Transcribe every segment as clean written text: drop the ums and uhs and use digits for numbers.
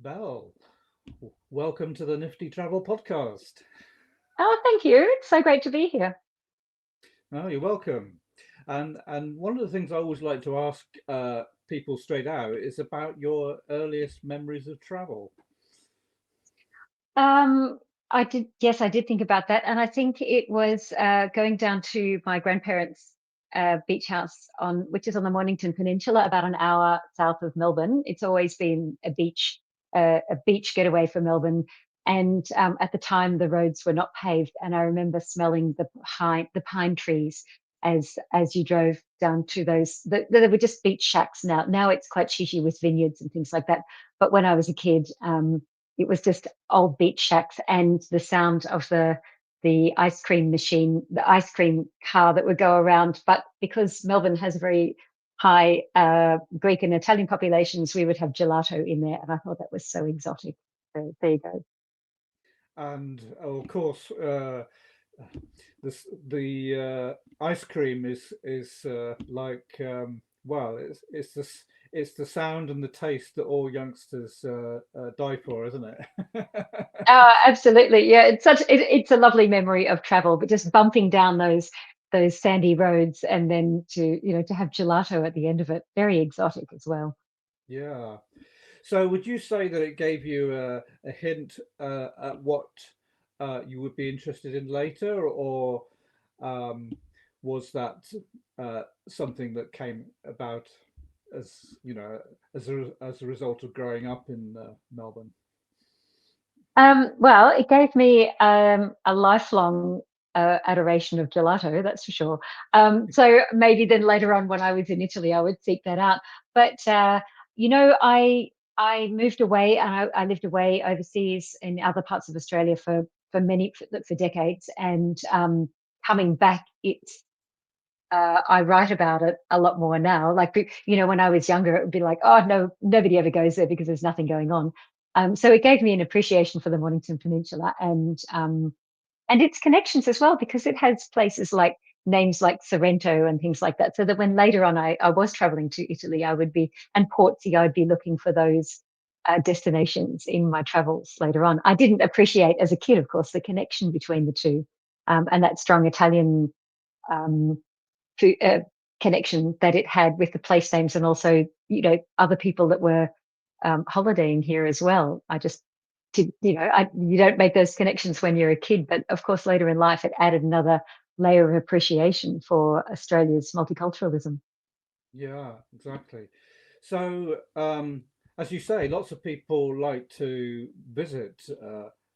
Belle, welcome to the Nifty Travel Podcast. Oh, thank you. It's so great to be here. Oh, you're welcome. And one of the things I always like to ask people straight out is about your earliest memories of travel. Um, yes, I did think about that. And I think it was going down to my grandparents' beach house which is on the Mornington Peninsula, about an hour south of Melbourne. It's always been a beach getaway for Melbourne. And at the time, the roads were not paved, and I remember smelling the pine trees as you drove down to those. They were just beach shacks now. Now it's quite shishy with vineyards and things like that. But when I was a kid, it was just old beach shacks and the sound of the ice cream machine, the ice cream car that would go around. But because Melbourne has a very high Greek and Italian populations, we would have gelato in there, and I thought that was so exotic. So there you go. And of course, the ice cream is like well, it's the sound and the taste that all youngsters die for, isn't it? Absolutely, yeah. It's a lovely memory of travel, but just bumping down those sandy roads and then to have gelato at the end of it, very exotic as well. Yeah. So would you say that it gave you a hint at what you would be interested in later, or um, was that something that came about as as a result of growing up in Melbourne? Well, it gave me a lifelong adoration of gelato, that's for sure. So maybe then later on, when I was in Italy, I would seek that out. But I moved away, and I lived away overseas in other parts of Australia for decades, and coming back, I write about it a lot more now. Like, when I was younger, it would be like, oh no, nobody ever goes there because there's nothing going on. So it gave me an appreciation for the Mornington Peninsula and its connections as well, because it has places like names like Sorrento and things like that. So that when later on I was traveling to Italy, and Portsea, I'd be looking for those destinations in my travels later on. I didn't appreciate as a kid, of course, the connection between the two, and that strong Italian um, uh, connection that it had with the place names, and also other people that were holidaying here as well. I just did, you don't make those connections when you're a kid, but of course later in life it added another layer of appreciation for Australia's multiculturalism. Yeah, exactly. So, as you say, lots of people like to visit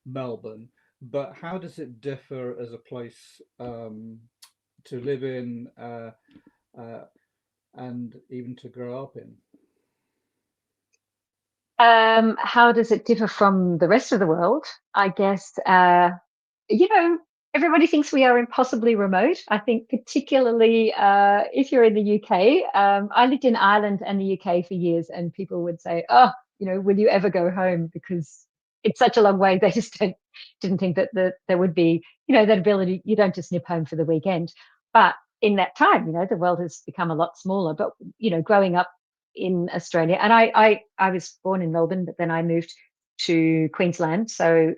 Melbourne, but how does it differ as a place to live in uh, and even to grow up in? How does it differ from the rest of the world? I guess, you know, everybody thinks we are impossibly remote. I think, particularly if you're in the UK. I lived in Ireland and the UK for years, and people would say, "Oh, will you ever go home?" Because it's such a long way. They just didn't think that there would be, that ability. You don't just nip home for the weekend. But in that time, the world has become a lot smaller. But growing up in Australia, and I was born in Melbourne, but then I moved to Queensland. So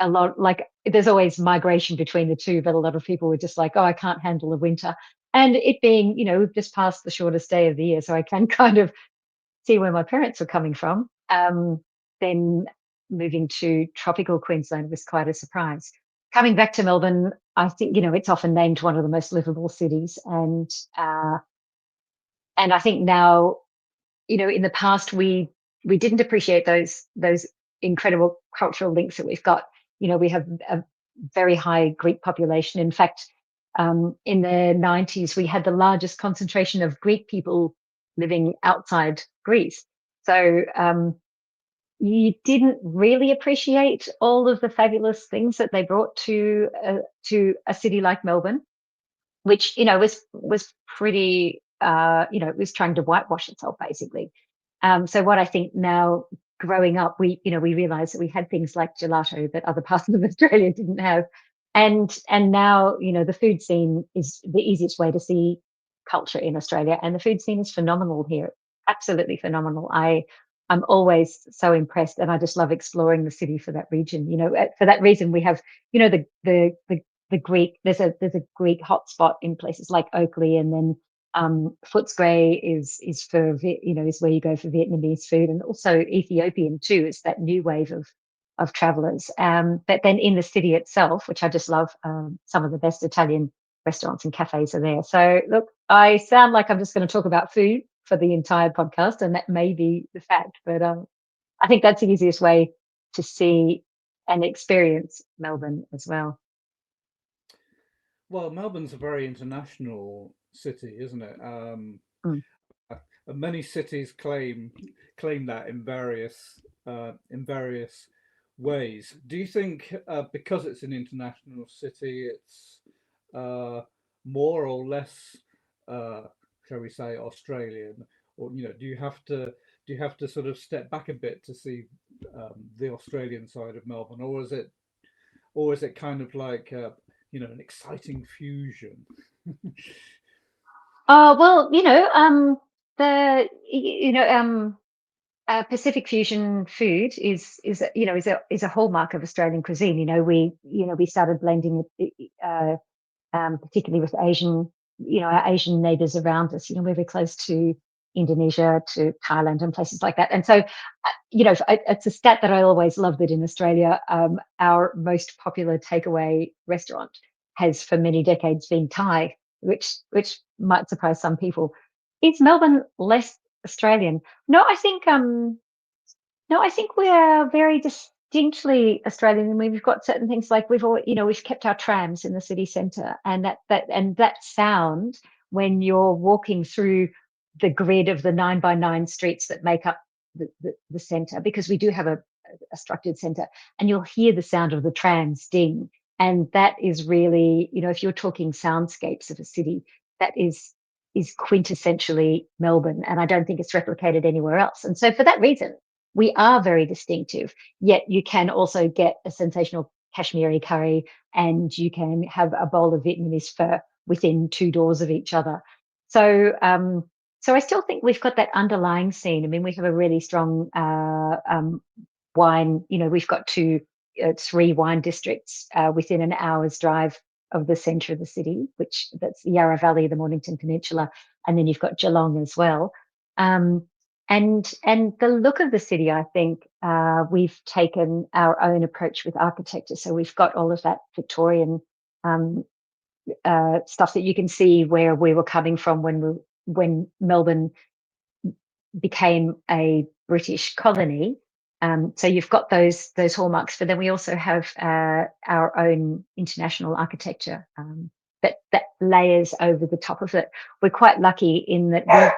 a lot, like, there's always migration between the two, but a lot of people were just like, oh, I can't handle the winter. And it being, we've just passed the shortest day of the year, so I can kind of see where my parents were coming from. Then moving to tropical Queensland was quite a surprise. Coming back to Melbourne, I think, it's often named one of the most livable cities. Uh, and I think now, in the past, we didn't appreciate those incredible cultural links that we've got. we have a very high Greek population. In fact, in the 90s, we had the largest concentration of Greek people living outside Greece. So you didn't really appreciate all of the fabulous things that they brought to a city like Melbourne, which was pretty it was trying to whitewash itself basically. So what I think now, growing up, we realized that we had things like gelato that other parts of Australia didn't have, and now the food scene is the easiest way to see culture in Australia, and the food scene is phenomenal here, absolutely phenomenal. I'm always so impressed, and I just love exploring the city for that region. For that reason, we have the Greek. There's a Greek hotspot in places like Oakley, and then Footscray is for is where you go for Vietnamese food, and also Ethiopian too. It's that new wave of travelers. But then in the city itself, which I just love, some of the best Italian restaurants and cafes are there. So look, I sound like I'm just going to talk about food for the entire podcast, and that may be the fact, but I think that's the easiest way to see and experience Melbourne as well. Well, Melbourne's a very international city, isn't it? Mm. And many cities claim that in various ways. Do you think because it's an international city, it's uh, more or less, uh, shall we say, Australian, or do you have to sort of step back a bit to see the Australian side of Melbourne, or is it kind of like an exciting fusion? Well, the Pacific fusion food is a hallmark of Australian cuisine. We started blending it, particularly with our Asian neighbours around us. We're very close to Indonesia, to Thailand, and places like that. And so, it's a stat that I always love, that in Australia, our most popular takeaway restaurant has for many decades been Thai, which might surprise some people. Is Melbourne less Australian? No, I think no, I think we are very distinctly Australian. I mean, we've got certain things like we've kept our trams in the city centre, and that sound when you're walking through the grid of the 9 by 9 streets that make up the centre, because we do have a structured centre, and you'll hear the sound of the trams ding, and that is really, if you're talking soundscapes of a city, that is quintessentially Melbourne, and I don't think it's replicated anywhere else. And so for that reason, we are very distinctive, yet you can also get a sensational Kashmiri curry, and you can have a bowl of Vietnamese pho within 2 doors of each other. So I still think we've got that underlying scene. I mean, we have a really strong wine. We've got 3 wine districts within an hour's drive of the centre of the city, which that's the Yarra Valley, the Mornington Peninsula, and then you've got Geelong as well. And the look of the city, I think we've taken our own approach with architecture. So we've got all of that Victorian um, stuff that you can see where we were coming from when Melbourne became a British colony. So you've got those hallmarks, but then we also have our own international architecture that layers over the top of it. We're quite lucky in that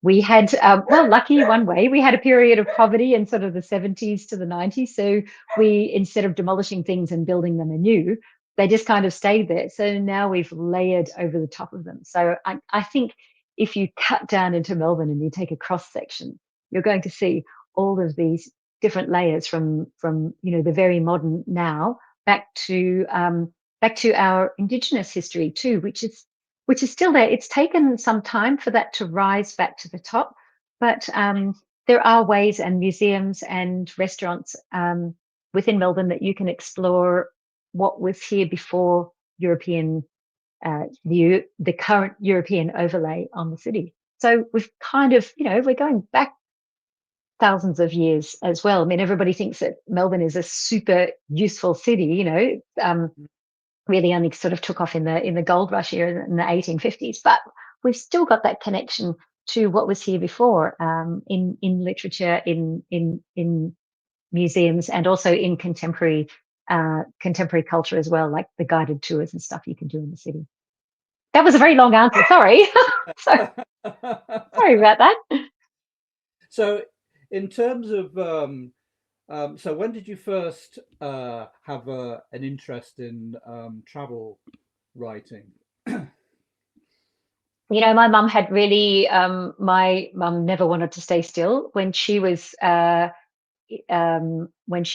we had, well, lucky one way, we had a period of poverty in sort of the 70s to the 90s. So we, instead of demolishing things and building them anew, they just kind of stayed there. So now we've layered over the top of them. So I think if you cut down into Melbourne and you take a cross section, you're going to see all of these different layers from the very modern now back to our Indigenous history too, which is still there. It's taken some time for that to rise back to the top, but there are ways and museums and restaurants within Melbourne that you can explore what was here before the current European overlay on the city. So we've kind of, we're going back thousands of years as well. I mean, everybody thinks that Melbourne is a super useful city, really only sort of took off in the gold rush era in the 1850s, but we've still got that connection to what was here before, in literature, in museums, and also in contemporary contemporary culture as well, like the guided tours and stuff you can do in the city. That was a very long answer. Sorry. Sorry about that. So, in terms of so when did you first have an interest in travel writing? My mum had really, my mum never wanted to stay still when she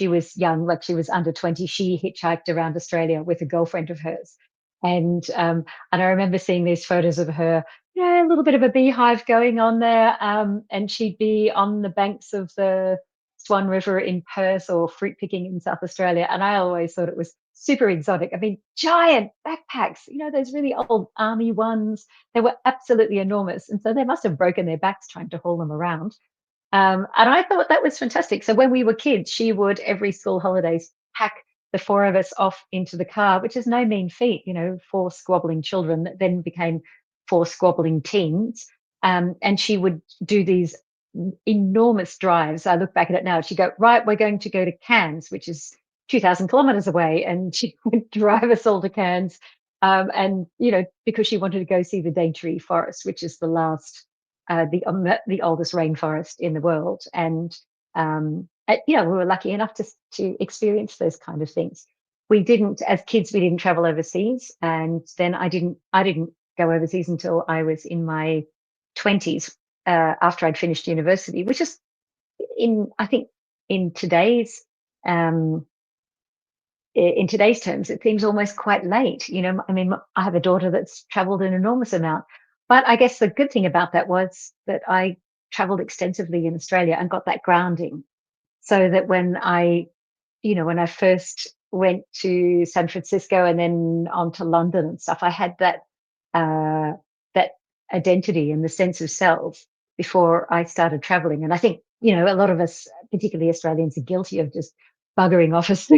was young, like she was under 20, she hitchhiked around Australia with a girlfriend of hers. And I remember seeing these photos of her, a little bit of a beehive going on there. And she'd be on the banks of the Swan River in Perth or fruit picking in South Australia. And I always thought it was super exotic. I mean, giant backpacks, those really old army ones. They were absolutely enormous. And so they must have broken their backs trying to haul them around. And I thought that was fantastic. So when we were kids, she would every school holidays pack the four of us off into the car, which is no mean feat, four squabbling children that then became four squabbling teens. And she would do these enormous drives. I look back at it now. She'd go, right, we're going to go to Cairns, which is 2,000 kilometers away. And she would drive us all to Cairns. And, because she wanted to go see the Daintree Forest, which is the last the oldest rainforest in the world, and we were lucky enough to experience those kind of things. We didn't, as kids, we didn't travel overseas, and then I didn't go overseas until I was in my 20s, after I'd finished university, which is I think in today's um, in today's terms, it seems almost quite late. I mean, I have a daughter that's traveled an enormous amount. But I guess the good thing about that was that I traveled extensively in Australia and got that grounding, so that when I first went to San Francisco and then on to London and stuff, I had that identity and the sense of self before I started traveling. And I think, a lot of us, particularly Australians, are guilty of just buggering off us,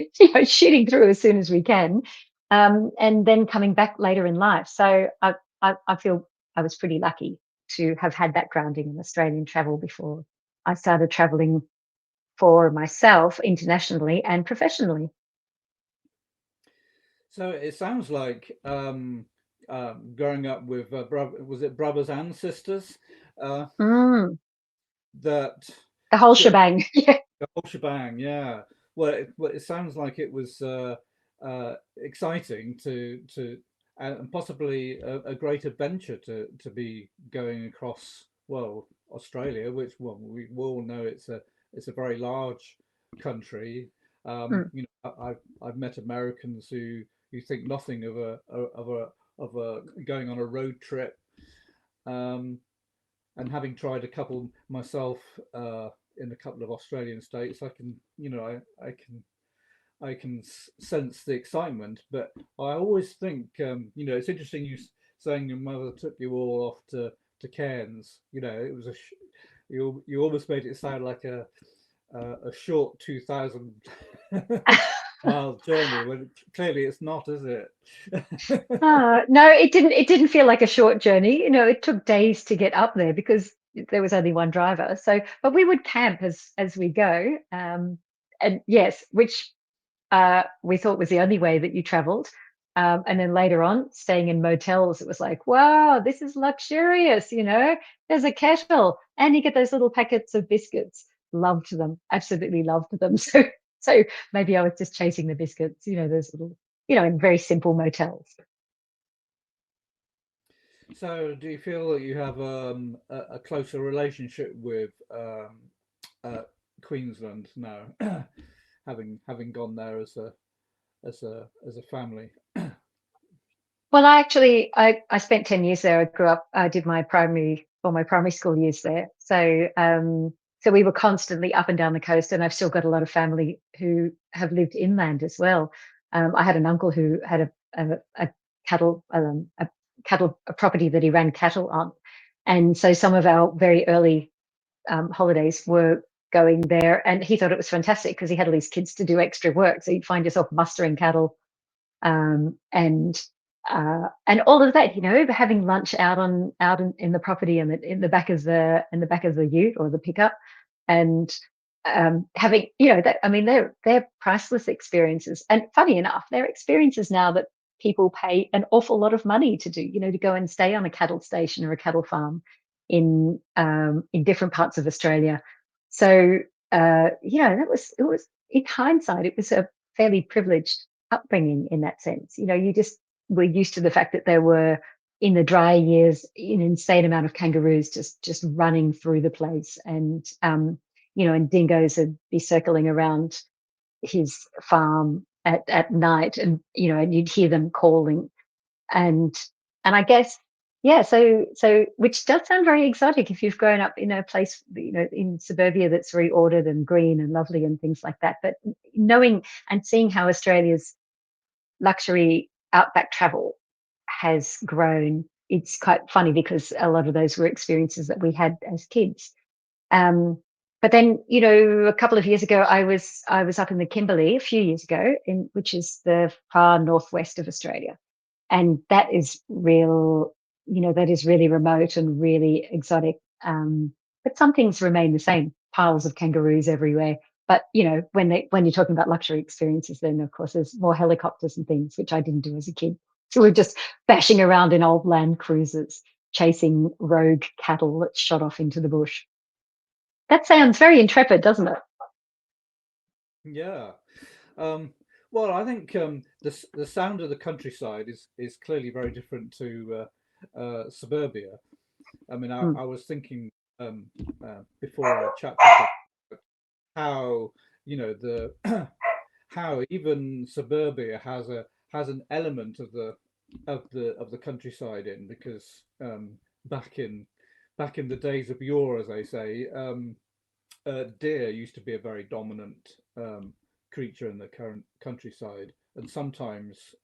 shooting through as soon as we can, and then coming back later in life. So I feel I was pretty lucky to have had that grounding in Australian travel before I started traveling for myself internationally and professionally. So it sounds like growing up with was it brothers and sisters uh, Mm, that the whole sort of shebang. Yeah. the whole shebang, yeah. Well, it sounds like it was exciting to and possibly a great adventure to be going across, well, Australia, which, well, we all know it's a very large country. Mm. I've met Americans who think nothing of a going on a road trip. Um, and having tried a couple myself in a couple of Australian states, I can, I can sense the excitement. But I always think, it's interesting saying your mother took you all off to Cairns. It was you almost made it sound like a short 2,000 mile journey when clearly it's not, is it? No, it didn't. It didn't feel like a short journey. It took days to get up there because there was only one driver. So, but we would camp as we go. And yes, which we thought was the only way that you travelled. And then later on, staying in motels, it was like, wow, this is luxurious. There's a kettle, and you get those little packets of biscuits. Loved them, absolutely loved them. So maybe I was just chasing the biscuits. Those little, in very simple motels. So, do you feel that you have a closer relationship with uh, Queensland now, having gone there as a family? Well, I spent 10 years there. I grew up, I did my primary school years there. So we were constantly up and down the coast, and I've still got a lot of family who have lived inland as well. I had an uncle who had a cattle, a property that he ran cattle on. And so some of our very early holidays were going there, and he thought it was fantastic because he had all these kids to do extra work. So you'd find yourself mustering cattle, um, and and all of that, having lunch out in the property and in the back of the ute or the pickup, and having, you know, that, I mean, they're priceless experiences. And funny enough, they're experiences now that people pay an awful lot of money to do, you know, to go and stay on a cattle station or a cattle farm in different parts of Australia. So you know, it was in hindsight, it was a fairly privileged upbringing in that sense. You know, you just were used to the fact that there were, in the dry years, an insane amount of kangaroos just running through the place, and you know, and dingoes would be circling around his farm at night, and you know, and you'd hear them calling, and I guess, yeah, so which does sound very exotic if you've grown up in a place, you know, in suburbia that's very ordered and green and lovely and things like that. But knowing and seeing how Australia's luxury outback travel has grown, it's quite funny because a lot of those were experiences that we had as kids. Um, but then, you know, a couple of years ago, I was up in the Kimberley a few years ago, in which is the far northwest of Australia, and that is real. You know, that is really remote and really exotic. But some things remain the same: piles of kangaroos everywhere. But you know, when you're talking about luxury experiences, then of course there's more helicopters and things, which I didn't do as a kid. So we're just bashing around in old Land Cruisers, chasing rogue cattle that shot off into the bush. That sounds very intrepid, doesn't it? Yeah. Um, well, I think the sound of the countryside is clearly very different to suburbia. I mean, Mm, I was thinking before our chat about how, you know, the how even suburbia has an element of the countryside in, because back in back in the days of yore, as they say, deer used to be a very dominant creature in the current countryside, and sometimes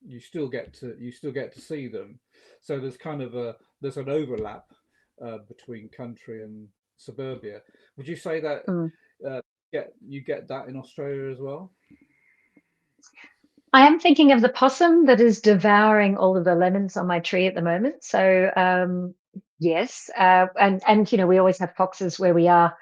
you still get to see them. So there's kind of a there's an overlap between country and suburbia. Would you say that mm. you get that in Australia as well? I am thinking of the possum that is devouring all of the lemons on my tree at the moment. So yes, and you know, we always have foxes where we are.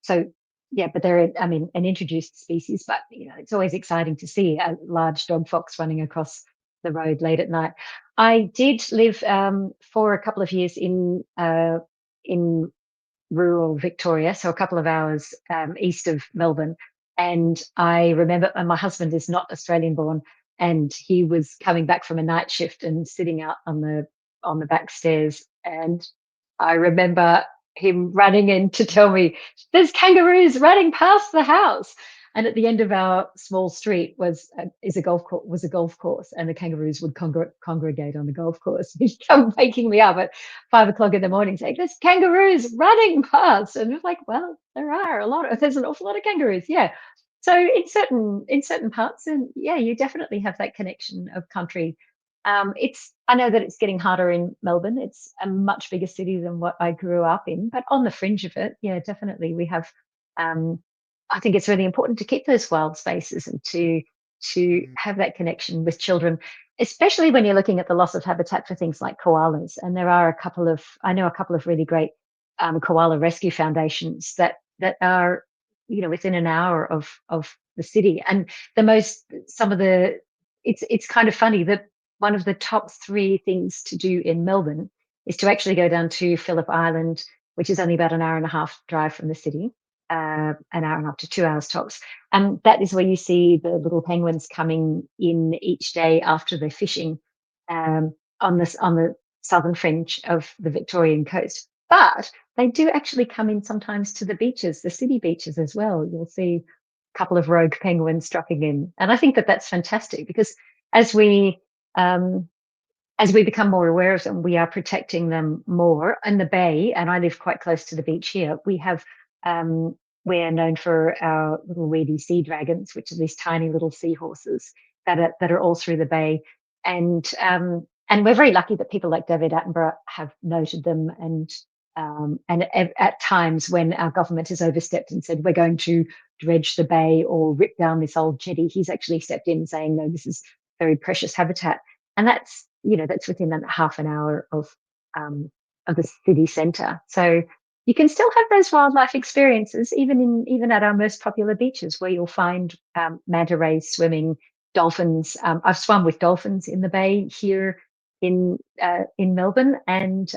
So yeah, but they're, I mean, an introduced species. But you know, it's always exciting to see a large dog fox running across the road late at night. I did live for a couple of years in rural Victoria, so a couple of hours east of Melbourne. And I remember, and my husband is not Australian born, and he was coming back from a night shift and sitting out on the back stairs. And I remember him running in to tell me there's kangaroos running past the house. And at the end of our small street is a golf course, and the kangaroos would congregate on the golf course. He'd come waking me up at 5 o'clock in the morning saying, "There's kangaroos running past." And it's like, well, there's an awful lot of kangaroos. Yeah. So in certain parts, and yeah, you definitely have that connection of country. I know that it's getting harder in Melbourne. It's a much bigger city than what I grew up in, but on the fringe of it, yeah, definitely we have. Um, I think it's really important to keep those wild spaces and to Mm. have that connection with children, especially when you're looking at the loss of habitat for things like koalas. And there are I know a couple of really great koala rescue foundations that are, you know, within an hour of the city. And some of the, it's kind of funny that one of the top three things to do in Melbourne is to actually go down to Phillip Island, which is only about an hour and a half drive from the city, an hour and a half to 2 hours tops. And that is where you see the little penguins coming in each day after they're fishing on the southern fringe of the Victorian coast. But they do actually come in sometimes to the beaches, the city beaches as well. You'll see a couple of rogue penguins dropping in, and I think that that's fantastic because as we um, as we become more aware of them, we are protecting them more. In the bay, and I live quite close to the beach here, we're known for our little weedy sea dragons, which are these tiny little seahorses that are all through the bay. And we're very lucky that people like David Attenborough have noted them. And at times when our government has overstepped and said we're going to dredge the bay or rip down this old jetty, he's actually stepped in saying, no, this is very precious habitat. And that's, you know, that's within half an hour of the city centre. So you can still have those wildlife experiences, even at our most popular beaches, where you'll find manta rays swimming, dolphins. I've swum with dolphins in the bay here in Melbourne, and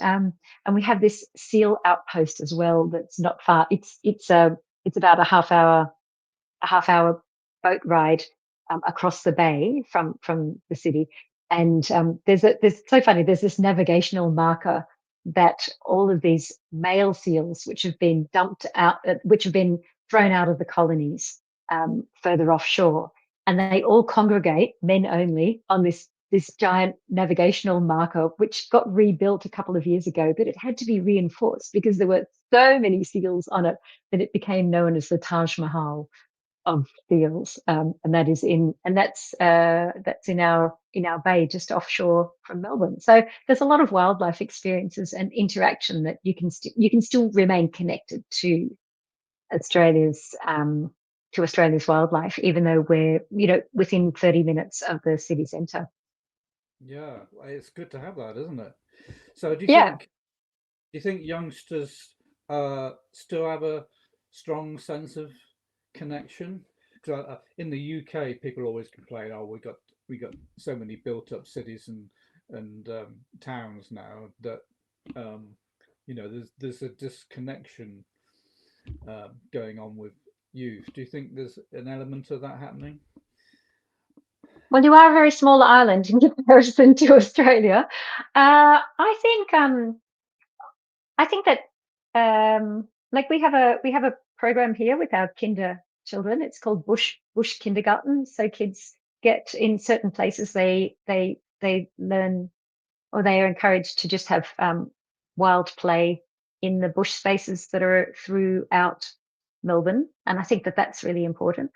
we have this seal outpost as well. That's not far. It's about a half hour boat ride across the bay from the city. And there's so funny. There's this navigational marker that all of these male seals, which have been dumped out, which have been thrown out of the colonies further offshore, and they all congregate, men only, on this giant navigational marker, which got rebuilt a couple of years ago, but it had to be reinforced because there were so many seals on it that it became known as the Taj Mahal of seals, and that's in our bay just offshore from Melbourne. So there's a lot of wildlife experiences and interaction that you can still remain connected Australia's um, to Australia's wildlife, even though we're within 30 minutes of the city centre. Yeah, it's good to have that, isn't it? So Yeah. do you think youngsters still have a strong sense of connection? Because in the UK, people always complain, "Oh, we got so many built-up cities and towns now that um, there's a disconnection going on with youth." Do you think there's an element of that happening? Well, you are a very small island in comparison to Australia. I think that like we have a program here with our kinder children. It's called Bush Kindergarten. So kids get in certain places they learn, or they are encouraged to just have wild play in the bush spaces that are throughout Melbourne, and I think that that's really important.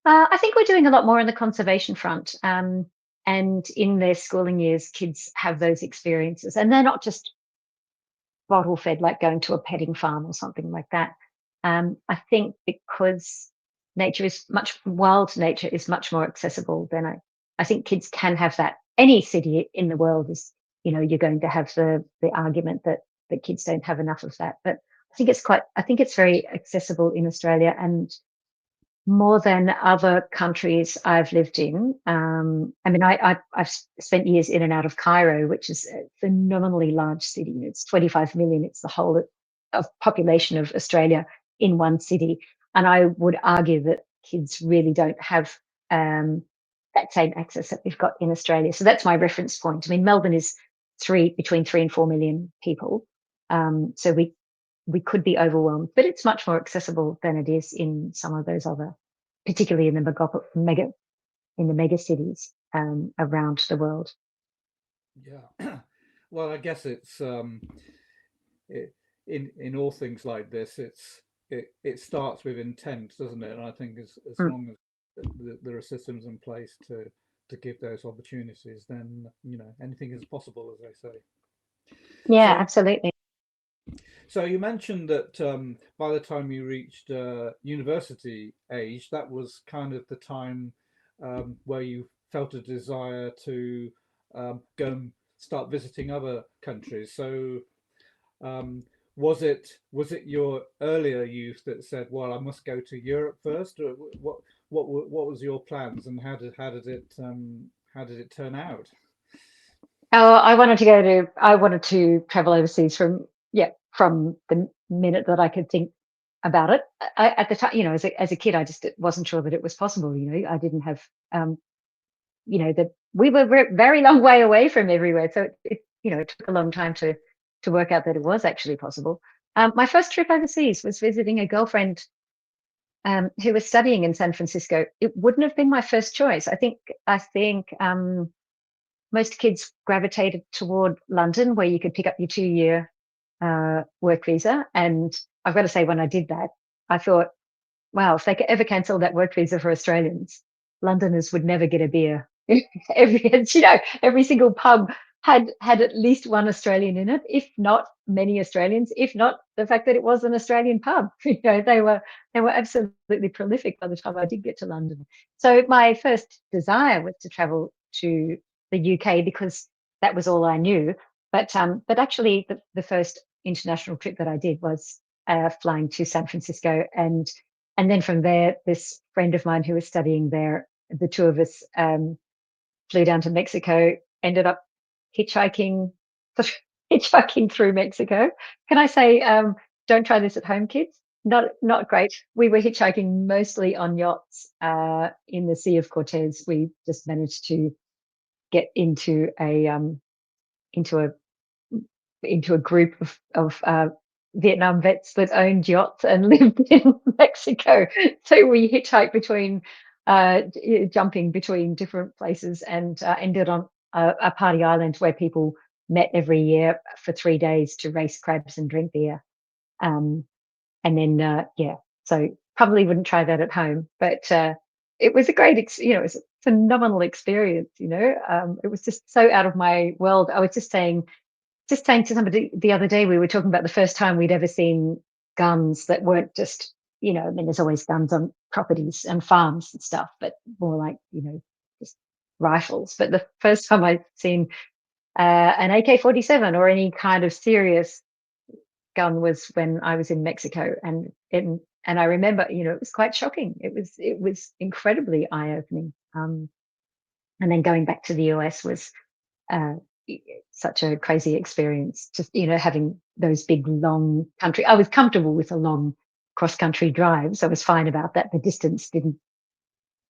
I think we're doing a lot more on the conservation front, and in their schooling years, kids have those experiences, and they're not just bottle fed, like going to a petting farm or something like that. I think because wild nature is much more accessible than I think kids can have that. Any city in the world is, you're going to have the argument that kids don't have enough of that. But I think it's very accessible in Australia, and more than other countries I've lived in. I mean, I've spent years in and out of Cairo, which is a phenomenally large city. It's 25 million. It's the whole of population of Australia in one city. And I would argue that kids really don't have that same access that we've got in Australia. So that's my reference point. I mean, Melbourne is between 3 and 4 million people. So we could be overwhelmed, but it's much more accessible than it is in some of those other, particularly in the mega cities around the world. Yeah. Well, I guess it's in all things like this, it starts with intent, doesn't it? And I think as Mm. long as there are systems in place to give those opportunities, then anything is possible, as they say. Yeah, So absolutely. so you mentioned that by the time you reached university age, that was kind of the time where you felt a desire to go and start visiting other countries. So um, was it your earlier youth that said, "Well, I must go to Europe first," or what was your plans, and how did it turn out? Oh, I wanted to travel overseas from the minute that I could think about it. At the time, as a kid, I just wasn't sure that it was possible. I didn't have, that we were very long way away from everywhere. So it took a long time to work out that it was actually possible. My first trip overseas was visiting a girlfriend who was studying in San Francisco. It wouldn't have been my first choice. I think most kids gravitated toward London, where you could pick up your 2-year work visa. And I've got to say, when I did that, I thought, wow, if they could ever cancel that work visa for Australians, Londoners would never get a beer. Every single pub had at least one Australian in it, if not many Australians, if not the fact that it was an Australian pub. They were absolutely prolific by the time I did get to London. So my first desire was to travel to the UK because that was all I knew. But actually, the first international trip that I did was flying to San Francisco, and then from there, this friend of mine who was studying there, the two of us flew down to Mexico, ended up hitchhiking, hitchhiking through Mexico. Can I say, don't try this at home, kids? Not great. We were hitchhiking mostly on yachts in the Sea of Cortez. We just managed to get into a into a group of Vietnam vets that owned yachts and lived in Mexico. So we hitchhiked between, jumping between different places, and ended on a party island where people met every year for 3 days to race crabs and drink beer. Um, and then, yeah, so probably wouldn't try that at home, but it was a great, it was a phenomenal experience. It was just so out of my world. I was just saying to somebody the other day, we were talking about the first time we'd ever seen guns that weren't just, I mean, there's always guns on properties and farms and stuff, but more like, just rifles. But the first time I'd seen an AK-47 or any kind of serious gun was when I was in Mexico, and I remember, it was quite shocking. It was incredibly eye-opening. And then going back to the US was uh, such a crazy experience. Just having those big long country. I was comfortable with a long cross country drives. I was fine about that. The distance didn't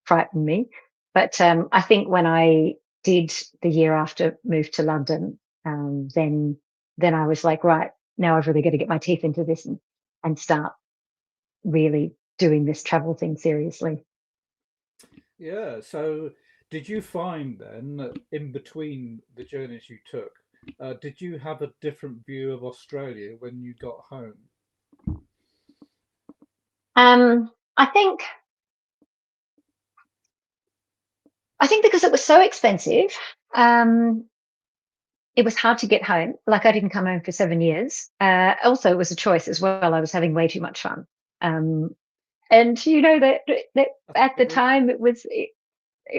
frighten me. But I think when I did the year after move to London, then I was like, right, now I've really got to get my teeth into this and start really doing this travel thing seriously. Yeah. So, did you find then that in between the journeys you took, did you have a different view of Australia when you got home? I think because it was so expensive, um, it was hard to get home. Like, I didn't come home for 7 years. Also, it was a choice as well. I was having way too much fun. Um, and that at the Absolutely. time it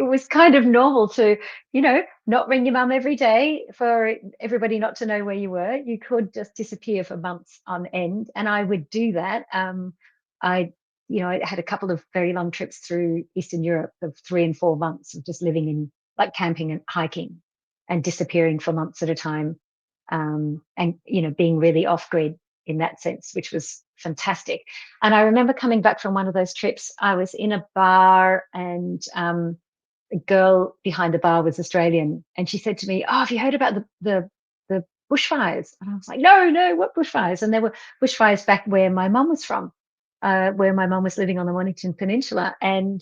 was kind of normal to, not ring your mum every day for everybody not to know where you were. You could just disappear for months on end, and I would do that. I, I had a couple of very long trips through Eastern Europe of 3 and 4 months of just living in, like, camping and hiking and disappearing for months at a time, and being really off grid in that sense, which was fantastic. And I remember coming back from one of those trips. I was in a bar, and the girl behind the bar was Australian, and she said to me, "Oh, have you heard about the bushfires?" And I was like, "No, no, what bushfires?" And there were bushfires back where my mum was from, where my mum was living on the Mornington Peninsula, and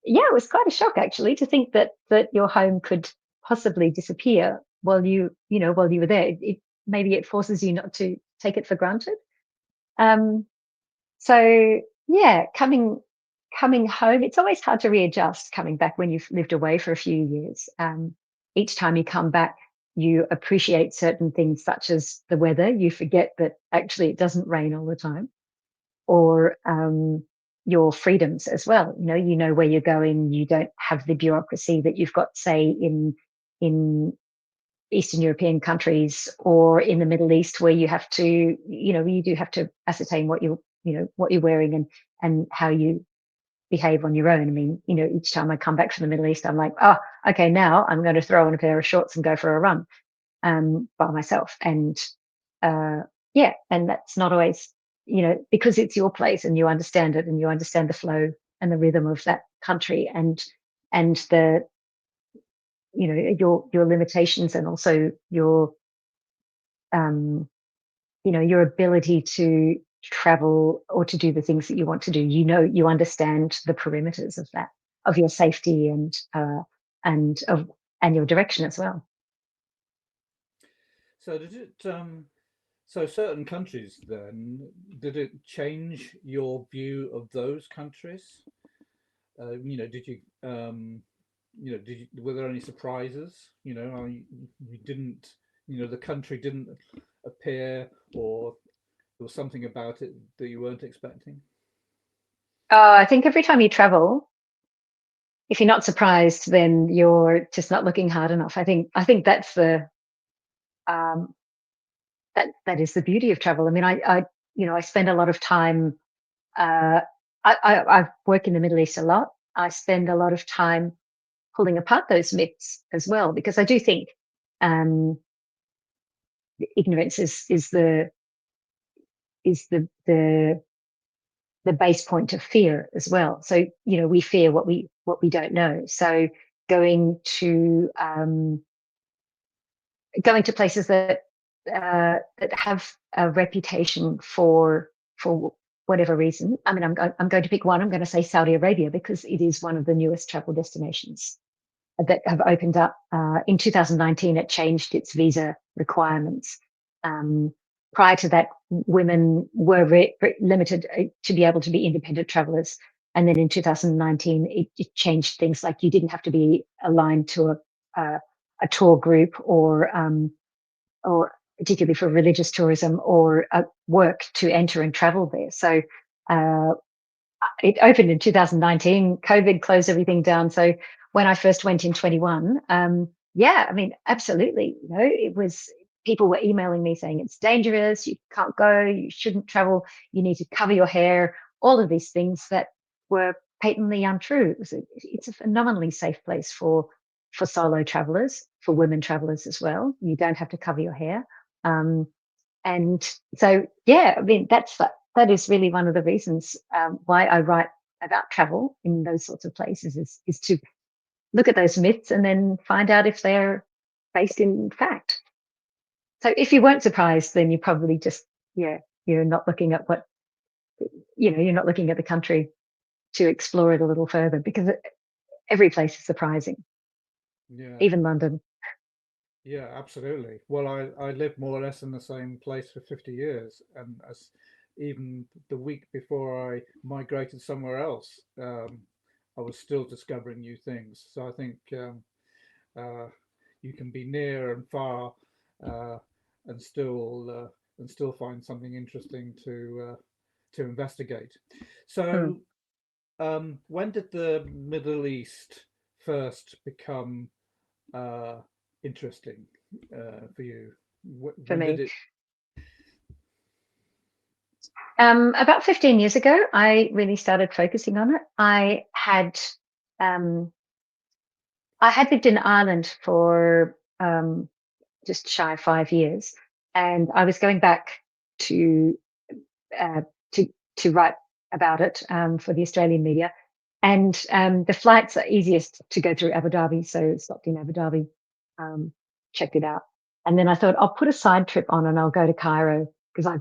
yeah, it was quite a shock actually to think that your home could possibly disappear while while you were there. Maybe it forces you not to take it for granted. Um, so yeah, coming home, it's always hard to readjust coming back when you've lived away for a few years. Each time you come back, you appreciate certain things such as the weather. You forget that actually it doesn't rain all the time, or your freedoms as well. You know where you're going. You don't have the bureaucracy that you've got, say, in Eastern European countries or in the Middle East, where you have to, you do have to ascertain what you're wearing and how you behave on your own. I mean, each time I come back from the Middle East, I'm like, oh, okay, now I'm going to throw on a pair of shorts and go for a run by myself. And yeah, and that's not always, because it's your place and you understand it and you understand the flow and the rhythm of that country, and the your limitations, and also um your ability to travel or to do the things that you want to do. You understand the perimeters of that, of your safety, and of and your direction as well. So did it? So certain countries then, did it change your view of those countries? Did you were there any surprises? You didn't, the country didn't appear, or there was something about it that you weren't expecting? I think every time you travel, if you're not surprised, then you're just not looking hard enough. I think that's um, that is the beauty of travel. I mean, I spend a lot of time. Uh, I work in the Middle East a lot. I spend a lot of time pulling apart those myths as well, because I do think um, ignorance is the base point of fear as well. So we fear what we don't know. So going to um, going to places that have a reputation for whatever reason. I mean, I'm going to pick one. I'm going to say Saudi Arabia because it is one of the newest travel destinations that have opened up. In 2019, it changed its visa requirements. Um, Prior to that, women were limited to be able to be independent travelers. And then in 2019, it changed things, like you didn't have to be aligned to a tour group, or particularly for religious tourism, or work to enter and travel there. So uh, it opened in 2019. COVID closed everything down. So when I first went in 21, yeah, I mean, absolutely. It was, people were emailing me saying it's dangerous, you can't go, you shouldn't travel, you need to cover your hair, all of these things that were patently untrue. It's a phenomenally safe place for solo travelers, for women travelers as well. You don't have to cover your hair. Um, and so, yeah, I mean, that is really one of the reasons why I write about travel in those sorts of places, is to look at those myths and then find out if they're based in fact. So if you weren't surprised, then you probably just, yeah, you're not looking at you're not looking at the country to explore it a little further, because every place is surprising, Yeah. even London. Yeah, absolutely. Well, I lived more or less in the same place for 50 years, and as even the week before I migrated somewhere else, I was still discovering new things. So I think uh, you can be near and far, uh, and still find something interesting to investigate. Hmm. So, when did the Middle East first become uh, interesting for you? For When did me, it? about 15 years ago, I really started focusing on it. Um, I had lived in Ireland for just shy of 5 years, and I was going back to uh, to to write about it for the Australian media. And the flights are easiest to go through Abu Dhabi, so stopped in Abu Dhabi, um, checked it out, and then I thought I'll put a side trip on and I'll go to Cairo, because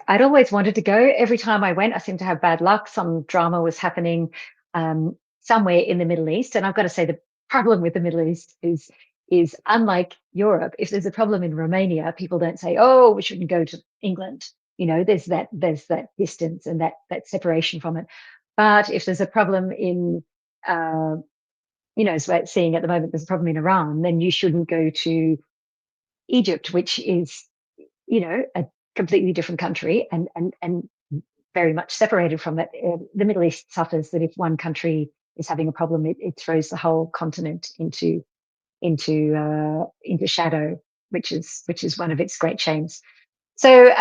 I'd always wanted to go. Every time I went, I seemed to have bad luck. Some drama was happening somewhere in the Middle East. And I've got to say, the problem with the Middle East is unlike Europe. If there's a problem in Romania, people don't say, "Oh, we shouldn't go to England." There's that distance and that separation from it. But if there's a problem in uh, as we're seeing at the moment, there's a problem in Iran, then you shouldn't go to Egypt, which is a completely different country, and very much separated from it. The Middle East suffers that if one country is having a problem, it throws the whole continent into shadow, which is one of its great shames. So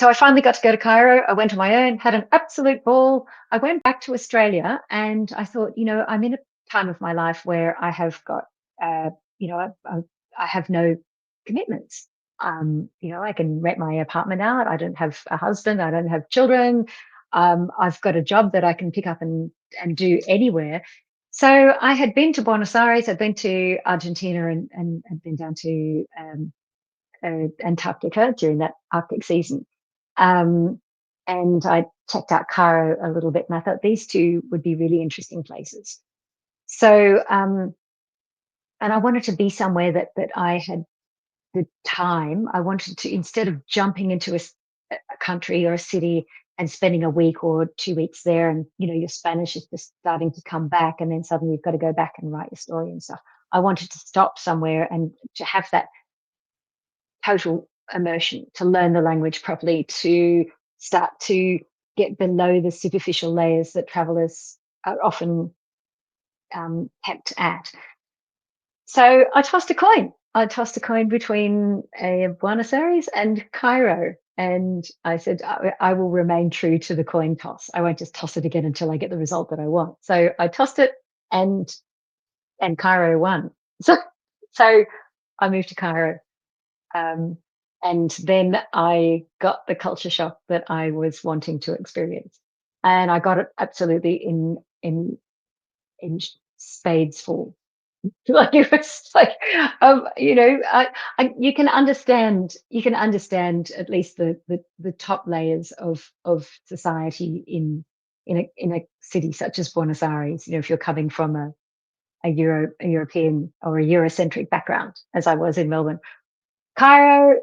so I finally got to go to Cairo. I went on my own, had an absolute ball. I went back to Australia, and I thought, I'm in a time of my life where I have got, I have no commitments. I can rent my apartment out. I don't have a husband. I don't have children. I've got a job that I can pick up and do anywhere. So I had been to Buenos Aires. I'd been to Argentina, and had been down to Antarctica during that Arctic season. Um, and I checked out Cairo a little bit, and I thought these two would be really interesting places. So, and I wanted to be somewhere that I had the time. I wanted to, instead of jumping into a country or a city and spending a week or 2 weeks there, and your Spanish is just starting to come back, and then suddenly you've got to go back and write your story and stuff. I wanted to stop somewhere and to have that total immersion, to learn the language properly, to start to get below the superficial layers that travelers are often kept at. So I tossed a coin. I tossed a coin between Buenos Aires and Cairo. And I said, I will remain true to the coin toss. I won't just toss it again until I get the result that I want. So I tossed it, and Cairo won. So so I moved to Cairo. Um, and then I got the culture shock that I was wanting to experience. And I got it absolutely in spades full. Like it was like, you can understand at least the top layers of society in a city such as Buenos Aires. If you're coming from a European or a Eurocentric background, as I was in Melbourne. Cairo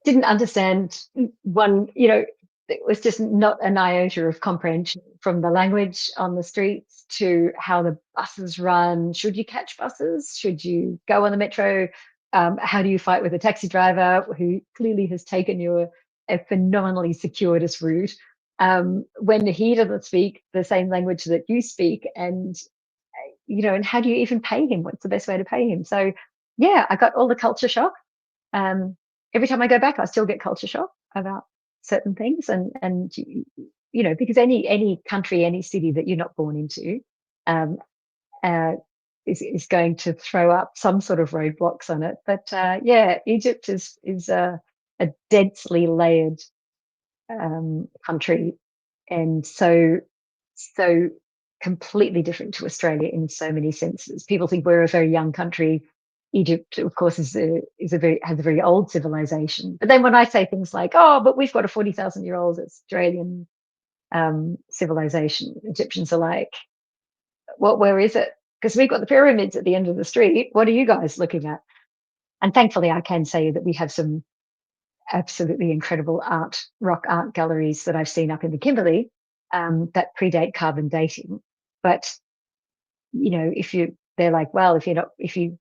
didn't understand one, it was just not an iota of comprehension, from the language on the streets to how the buses run. Should you catch buses? Should you go on the metro? How do you fight with a taxi driver who clearly has taken you a phenomenally circuitous route, when he doesn't speak the same language that you speak? And how do you even pay him? What's the best way to pay him? So, yeah, I got all the culture shock. Um, every time I go back, I still get culture shock about certain things, and because any country, any city that you're not born into, um, uh, is going to throw up some sort of roadblocks on it. But yeah, Egypt is a densely layered country, and so completely different to Australia in so many senses. People think we're a very young country. Egypt, of course, has a very old civilization. But then when I say things like, "Oh, but we've got a 40,000-year-old Australian civilization," Egyptians are like, "What? Where is it? Because we've got the pyramids at the end of the street. What are you guys looking at?" And thankfully, I can say that we have some absolutely incredible rock art galleries that I've seen up in the Kimberley, that predate carbon dating. But if they're like, well, if you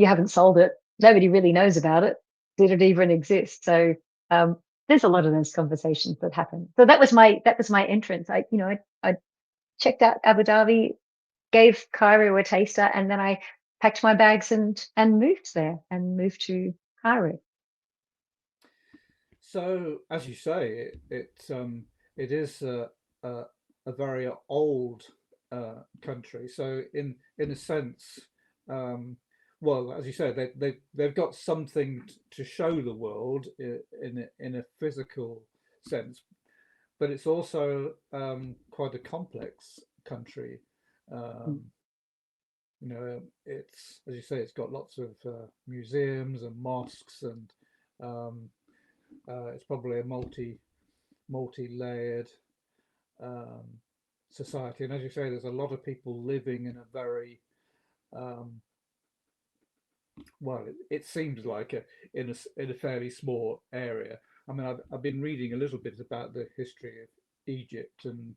haven't sold it, nobody really knows about it. Did it even exist? So there's a lot of those conversations that happen. So that was my entrance. I checked out Abu Dhabi, gave Cairo a taster, and then I packed my bags and moved to Cairo. So, as you say, it is a, a very old country. So, in a sense, um, well, as you say, they've got something to show the world in a physical sense, but it's also quite a complex country. Mm, Um, it's, as you say, it's got lots of museums and mosques, and um, it's probably a multi-layered um, society. And as you say, there's a lot of people living in a very um, well. It seems like in a fairly small area. I mean, I've been reading a little bit about the history of Egypt, and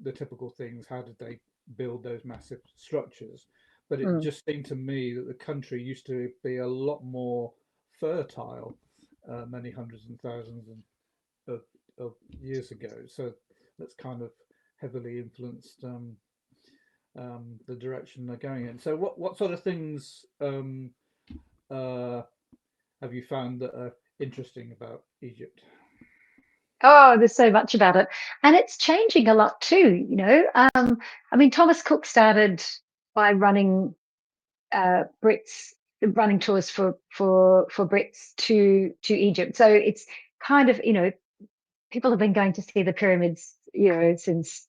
the typical things. How did they build those massive structures? But it mm, just seemed to me that the country used to be a lot more fertile, many hundreds and thousands of, of years ago. So that's kind of heavily influenced the direction they're going in. So what sort of things uh, have you found that are interesting about Egypt? Oh, there's so much about it. And it's changing a lot too, I mean, Thomas Cook started by running tours for Brits to Egypt. So it's kind of, people have been going to see the pyramids, since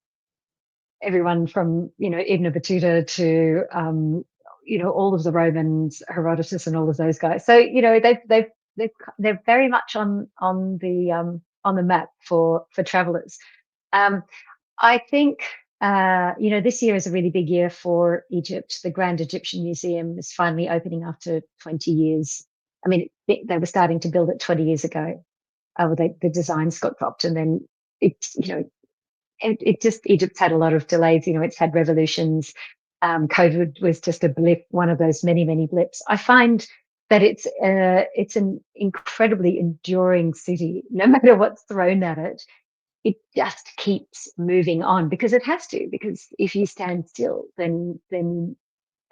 everyone from, Ibn Battuta to, all of the Romans, Herodotus, and all of those guys. So, they've they're very much on the map for travelers. Um, I think, this year is a really big year for Egypt. The Grand Egyptian Museum is finally opening after 20 years. I mean, they were starting to build it 20 years ago. The designs got dropped, and then it's, it just, Egypt's had a lot of delays. It's had revolutions. COVID was just a blip, one of those many, many blips. I find that it's an incredibly enduring city, no matter what's thrown at it. It just keeps moving on because it has to. Because if you stand still, then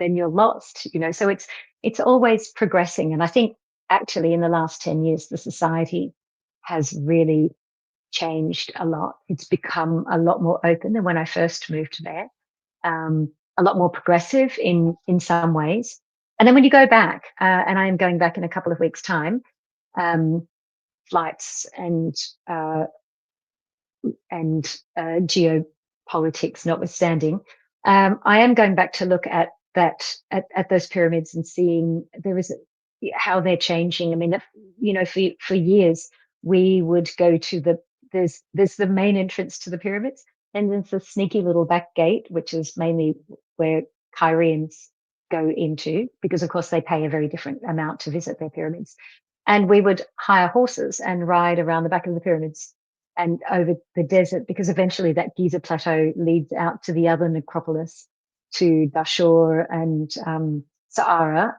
then you're lost. So it's always progressing. And I think actually in the last 10 years, the society has really changed a lot. It's become a lot more open than when I first moved there, a lot more progressive in some ways. And then when you go back, and I am going back in a couple of weeks' time, um, flights uh, and geopolitics notwithstanding, I am going back to look at at those pyramids and seeing how they're changing. I mean, for years we would go to there's the main entrance to the pyramids, and there's the sneaky little back gate, which is mainly where Cairenes go into, because of course they pay a very different amount to visit their pyramids. And we would hire horses and ride around the back of the pyramids and over the desert, because eventually that Giza plateau leads out to the other necropolis, to Dashur and Saara,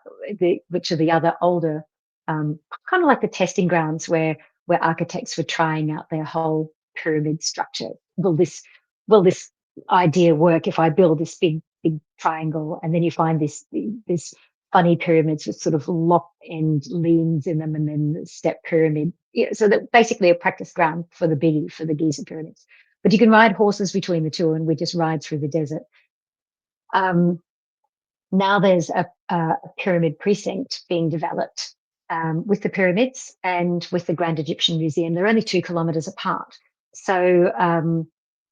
which are the other older, kind of like the testing grounds where architects were trying out their whole pyramid structure. Will this idea work if I build this big triangle, and then you find this funny pyramids with sort of lock end leans in them, and then the step pyramid. So that basically a practice ground for the Giza pyramids. But you can ride horses between the two, and we just ride through the desert. Um, Now there's a pyramid precinct being developed, with the pyramids and with the Grand Egyptian Museum. They're only 2 kilometers apart. So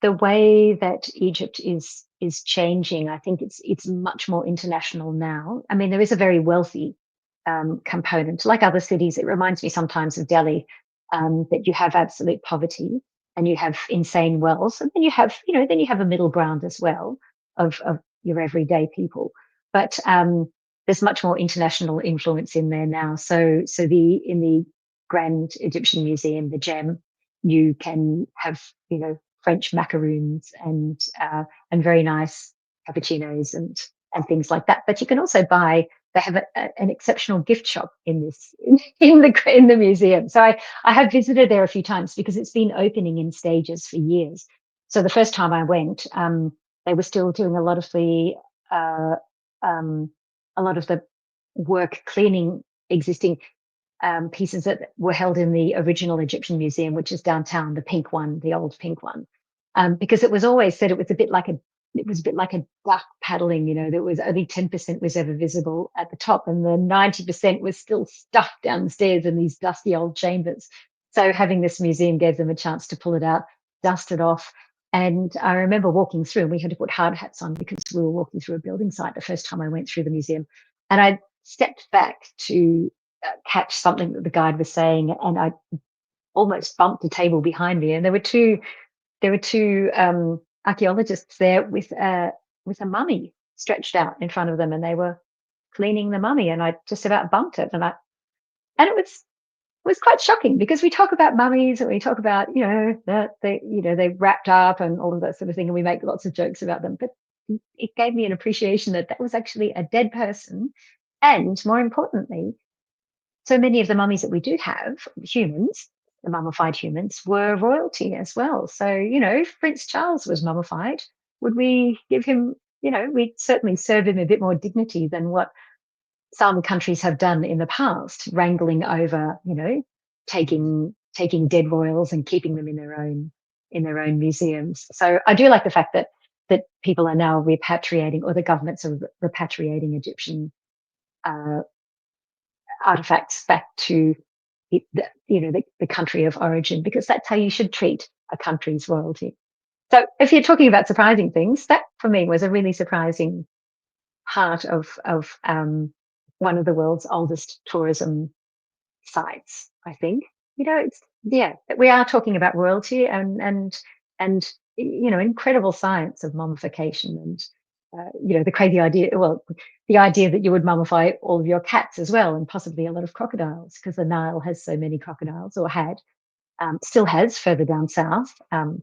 the way that Egypt is changing, I think it's much more international now. I mean, there is a very wealthy component. Like other cities, it reminds me sometimes of Delhi, that you have absolute poverty and you have insane wealth, and then you have a middle ground as well of your everyday people. But there's much more international influence in there now. So in the Grand Egyptian Museum, the Gem, you can have French macaroons and very nice cappuccinos and things like that. But you can also buy. They have an exceptional gift shop in this in the museum. So I have visited there a few times because it's been opening in stages for years. So the first time I went, they were still doing uh, um, a lot of the work cleaning existing pieces that were held in the original Egyptian museum, which is downtown, the pink one, the old pink one, because it was always said it was a bit like a duck paddling. There was only 10% was ever visible at the top, and the 90% was still stuffed downstairs in these dusty old chambers. So having this museum gave them a chance to pull it out, dust it off. And I remember walking through, and we had to put hard hats on because we were walking through a building site the first time I went through the museum. And I stepped back to catch something that the guide was saying, and I almost bumped the table behind me. And there were two archaeologists there with a mummy stretched out in front of them, and they were cleaning the mummy. And I just about bumped it, and it was quite shocking, because we talk about mummies and we talk about that they wrapped up and all of that sort of thing, and we make lots of jokes about them. But it gave me an appreciation that was actually a dead person, and more importantly, so many of the mummies that we do have, humans, the mummified humans, were royalty as well. So, if Prince Charles was mummified, would we give him, we'd certainly serve him a bit more dignity than what some countries have done in the past, wrangling over, taking dead royals and keeping them in their own museums. So I do like the fact that people are now repatriating, or the governments are repatriating Egyptian uh, artifacts back to the country of origin, because that's how you should treat a country's royalty. So if you're talking about surprising things, that for me was a really surprising part of one of the world's oldest tourism sites. I think it's we are talking about royalty and incredible science of mummification, and the crazy idea. Well, the idea that you would mummify all of your cats as well, and possibly a lot of crocodiles, because the Nile has so many crocodiles, or had, still has further down south,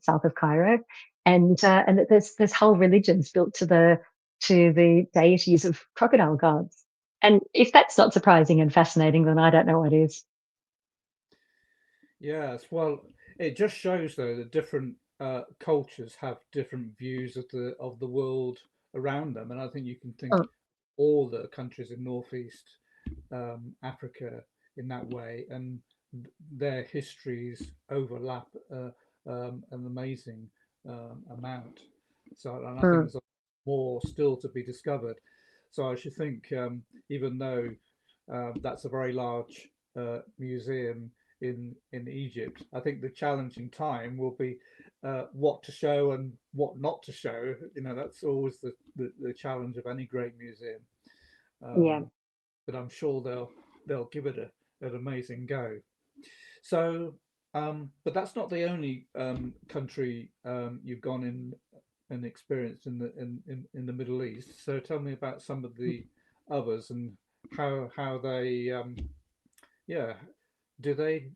south of Cairo, and that there's whole religions built to the deities of crocodile gods. And if that's not surprising and fascinating, then I don't know what is. Yes, well, it just shows though that different cultures have different views of the world around them, and I think you can think Oh, all the countries in Northeast Africa in that way, and their histories overlap an amazing amount. So, and I think Mm, there's more still to be discovered. So I should think, even though that's a very large museum in Egypt, I think the challenging time will be what to show and what not to show. You know, that's always the challenge of any great museum. yeah. Um, but I'm sure they'll give it an amazing go. So, but that's not the only country you've gone in and experienced in the Middle East. So tell me about some of the others and how they yeah do they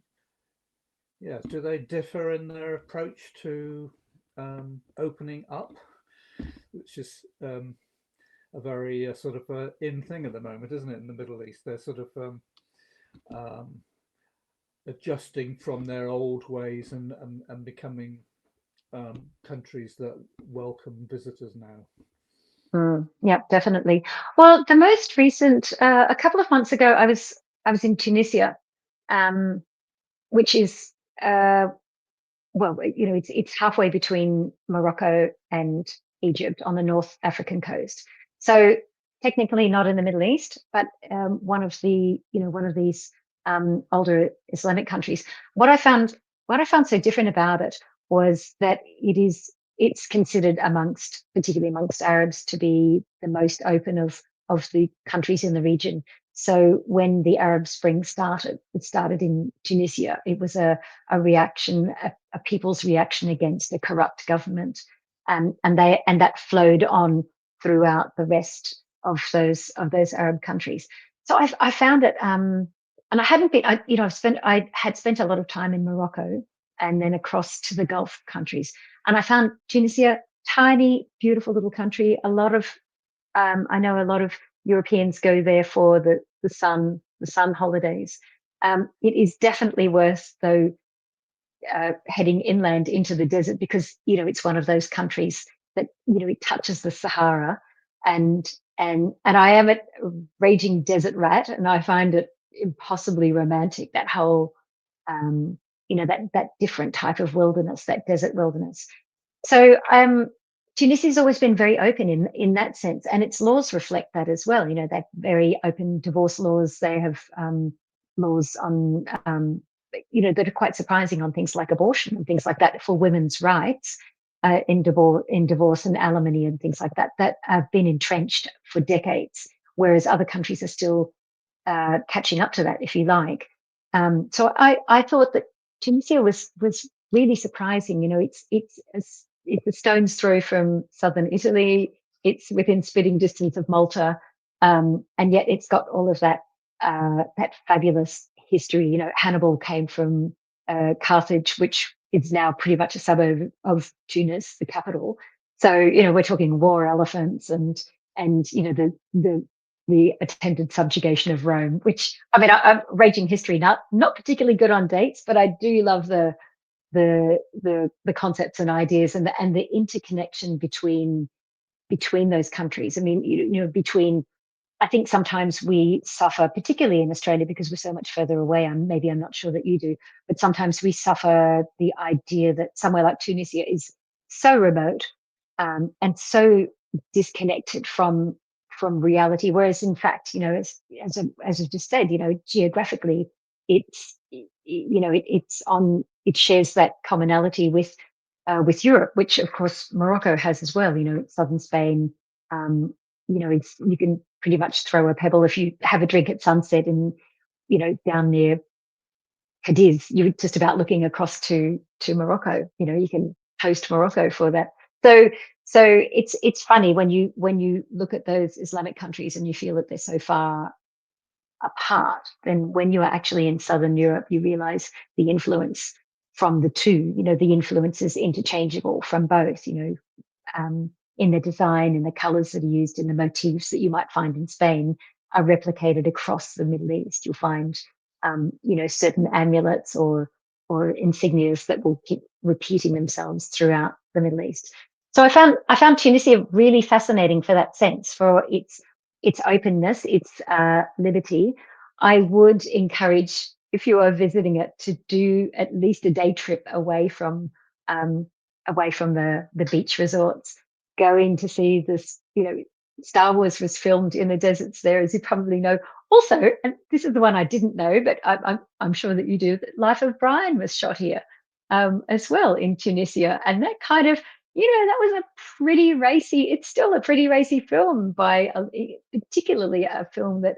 do they differ in their approach to opening up, which is a very sort of in thing at the moment, isn't it? In the Middle East, they're sort of um, adjusting from their old ways and becoming countries that welcome visitors now. Yeah, definitely. Well, the most recent, a couple of months ago, I was in Tunisia, um, which is well, it's halfway between Morocco and Egypt on the North African coast. So technically not in the Middle East, but one of these older Islamic countries. What I found what I found so different about it was that it's considered particularly amongst Arabs, to be the most open of the countries in the region. So when the Arab Spring started, it started in Tunisia. It was a reaction, a people's reaction against a corrupt government, and that flowed on throughout the rest of those Arab countries. So I found it, and I hadn't been, I had spent a lot of time in Morocco and then across to the Gulf countries, and I found Tunisia tiny, beautiful little country. I know a lot of Europeans go there for the sun holidays. It is definitely worth, though, heading inland into the desert, because it's one of those countries that it touches the Sahara, and I am a raging desert rat, and I find it impossibly romantic, that whole that different type of wilderness, that desert wilderness. So Tunisia's always been very open in that sense, and its laws reflect that as well. They have very open divorce laws. They have laws on that are quite surprising on things like abortion and things like that, for women's rights in divorce and alimony and things like that, that have been entrenched for decades, whereas other countries are still catching up to that, if you like. So I thought that Tunisia was really surprising. It's a stone's throw from southern Italy. It's within spitting distance of Malta, and yet it's got all of that fabulous history. Hannibal came from Carthage, which is now pretty much a suburb of Tunis, the capital. So we're talking war elephants, and the attempted subjugation of Rome. Which, I mean, I'm raging history, not particularly good on dates, but I do love the concepts and ideas, and the interconnection between those countries. I mean, between, I think sometimes we suffer, particularly in Australia, because we're so much further away. I'm not sure that you do, but sometimes we suffer the idea that somewhere like Tunisia is so remote, and so disconnected from reality. Whereas, in fact, as I just said, geographically, it shares that commonality with Europe, which of course Morocco has as well. Southern Spain. You can pretty much throw a pebble if you have a drink at sunset, and down near Cadiz, you're just about looking across to Morocco. You can post Morocco for that. So it's funny when you look at those Islamic countries and you feel that they're so far apart. Then when you are actually in Southern Europe, you realize the influence from the two. The influence is interchangeable from both. In the design, in the colors that are used, in the motifs that you might find in Spain, are replicated across the Middle East. You'll find, certain amulets or insignias that will keep repeating themselves throughout the Middle East. So I found Tunisia really fascinating for that sense, for its its openness, its liberty, I would encourage, if you are visiting it, to do at least a day trip um, away from the beach resorts. Go in to see this. Star Wars was filmed in the deserts there, as you probably know. Also, and this is the one I didn't know, but I'm sure that you do. That Life of Brian was shot here as well in Tunisia, and that kind of that was a pretty racy. It's still a pretty racy film particularly a film that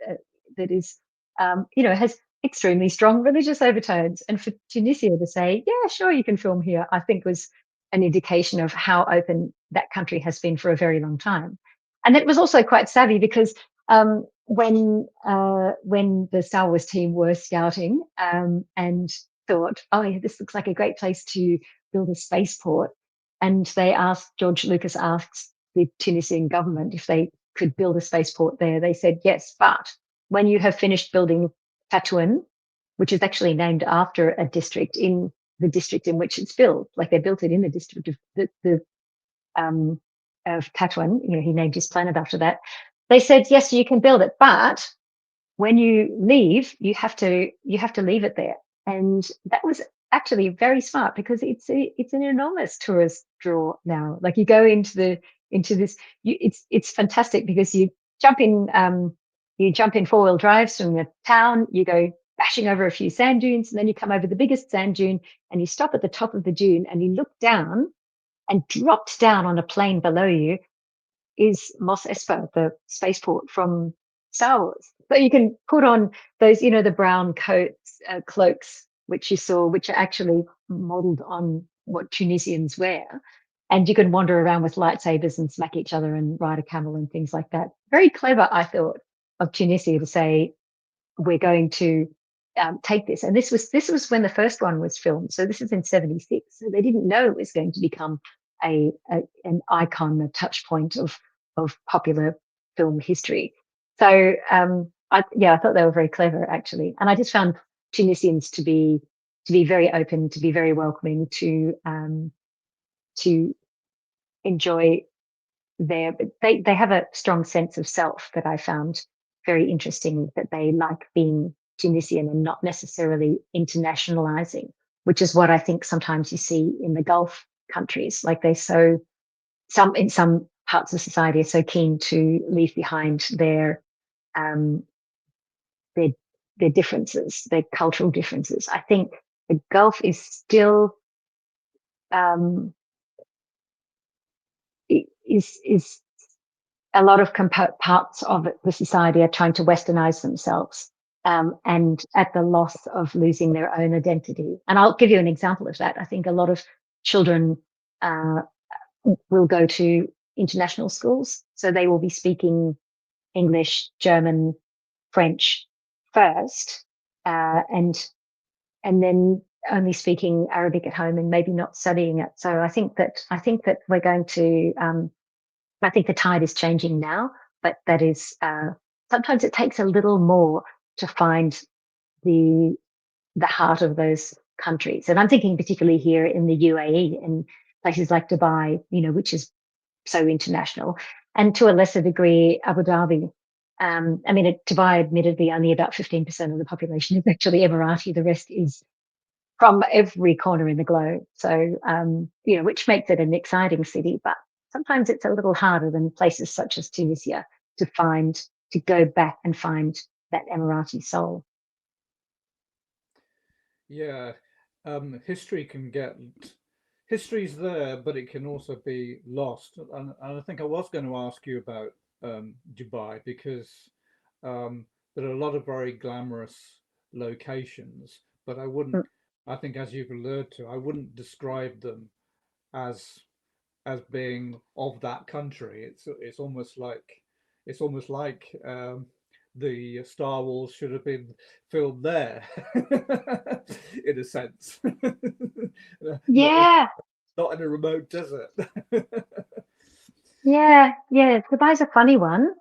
is, has extremely strong religious overtones. And for Tunisia to say, yeah, sure, you can film here, I think was an indication of how open that country has been for a very long time. And it was also quite savvy because when the Star Wars team were scouting and thought, oh, yeah, this looks like a great place to build a spaceport, and George Lucas asked the Tunisian government if they could build a spaceport there. They said yes, but when you have finished building Tatooine, which is actually named after a district in the district in which it's built, like they built it in the district of um, of Tatooine. He named his planet after that. They said yes, you can build it, but when you leave, you have to leave it there. And that was actually very smart because it's an enormous tourist draw now. Like you go into this, it's fantastic because you jump in 4-wheel drives from the town, you go bashing over a few sand dunes, and then you come over the biggest sand dune and you stop at the top of the dune and you look down, and dropped down on a plain below you is Mos Espa, the spaceport from Star Wars. So you can put on those, the brown cloaks, which you saw, which are actually modeled on what Tunisians wear. And you can wander around with lightsabers and smack each other and ride a camel and things like that. Very clever, I thought, of Tunisia to say, we're going to take this. And this was when the first one was filmed. So this is in 76. So they didn't know it was going to become an icon, a touch point of popular film history. So I thought they were very clever actually, and I just found Tunisians to be very open, to be very welcoming, to enjoy they have a strong sense of self that I found very interesting, that they like being Tunisian and not necessarily internationalizing, which is what I think sometimes you see in the Gulf countries. Like in some parts of society are so keen to leave behind um, their their differences, their cultural differences. I think the Gulf is still um, is a lot of parts of the society are trying to westernize themselves, and at the loss of losing their own identity. And I'll give you an example of that. I think a lot of children uh, will go to international schools, so they will be speaking English, German, French first, and then only speaking Arabic at home and maybe not studying it. So I think that we're going to. I think the tide is changing now, but that is sometimes it takes a little more to find the heart of those countries. And I'm thinking particularly here in the UAE and places like Dubai, which is so international, and to a lesser degree Abu Dhabi. Dubai, admittedly, only about 15% of the population is actually Emirati. The rest is from every corner in the globe. So, which makes it an exciting city, but sometimes it's a little harder than places such as Tunisia to go back and find that Emirati soul. Yeah, history can get history's there, but it can also be lost. And I think I was going to ask you about Dubai because there are a lot of very glamorous locations, but I wouldn't. Mm. I think, as you've alluded to, I wouldn't describe them as being of that country. It's almost like the Star Wars should have been filmed there, in a sense. Not Yeah, not in a remote desert. yeah. Dubai's a funny one.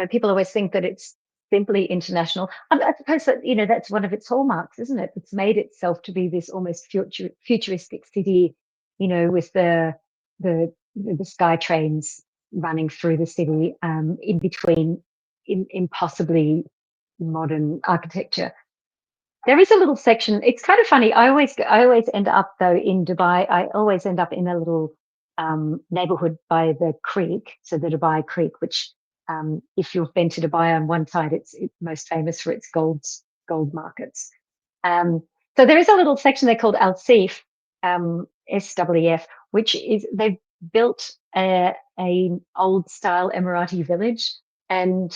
People always think that it's simply international. I suppose that that's one of its hallmarks, isn't it? It's made itself to be this almost futuristic city, with the sky trains, running through the city, in between in possibly modern architecture. There is a little section. It's kind of funny. I always end up though in Dubai. I always end up in a little neighborhood by the creek, so the Dubai Creek, which if you've been to Dubai, on one side it's most famous for its gold markets. Um, so there is a little section there called Al Seef, SWF, which is they've built a old style Emirati village, and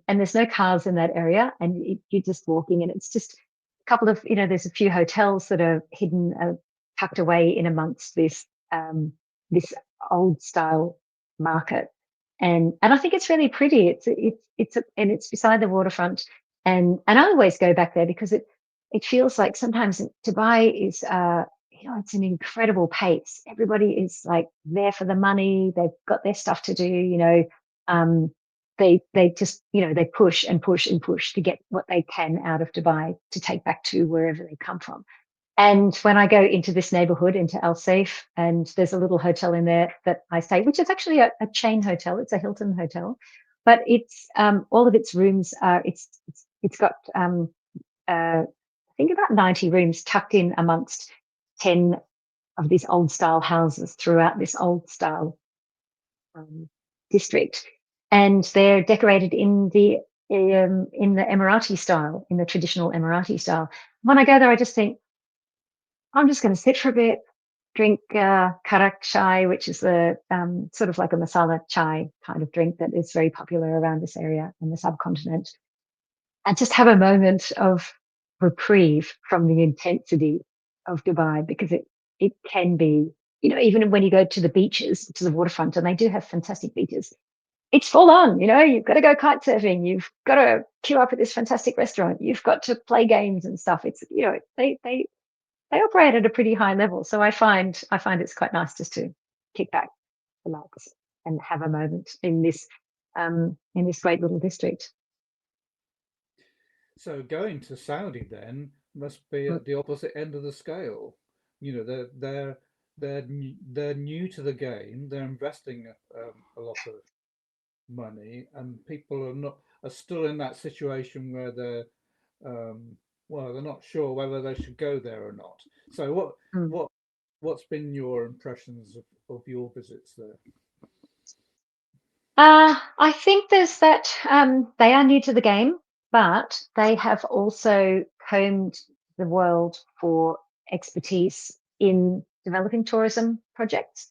there's no cars in that area, and you're just walking, and it's just a couple of, there's a few hotels that are hidden, tucked away in amongst this old style market, and I think it's really pretty. And it's beside the waterfront, and I always go back there because it feels like sometimes Dubai is, it's an incredible pace. Everybody is like there for the money. They've got their stuff to do. They just, they push and push and push to get what they can out of Dubai to take back to wherever they come from. And when I go into this neighborhood, into Al Saif, and there's a little hotel in there that I stay, which is actually a chain hotel. It's a Hilton hotel, but it's all of its rooms are, it's got I think about 90 rooms tucked in amongst 10 of these old style houses throughout this old style district, and they're decorated in the Emirati style, in the traditional Emirati style. When I go there, I just think, I'm just going to sit for a bit, drink karak chai, which is the sort of like a masala chai kind of drink that is very popular around this area in the subcontinent, and just have a moment of reprieve from the intensity of Dubai, because it can be, even when you go to the beaches, to the waterfront, and they do have fantastic beaches, it's full on. You've got to go kite surfing, you've got to queue up at this fantastic restaurant, you've got to play games and stuff. It's, they operate at a pretty high level. So I find it's quite nice just to kick back, relax, and have a moment in this great little district. So going to Saudi then must be Mm. at the opposite end of the scale. They're new to the game. They're investing a lot of money, and people are still in that situation where um, they're not sure whether they should go there or not. So Mm. what what's been your impressions of your visits there? I think there's that, they are new to the game, but they have also combed the world for expertise in developing tourism projects.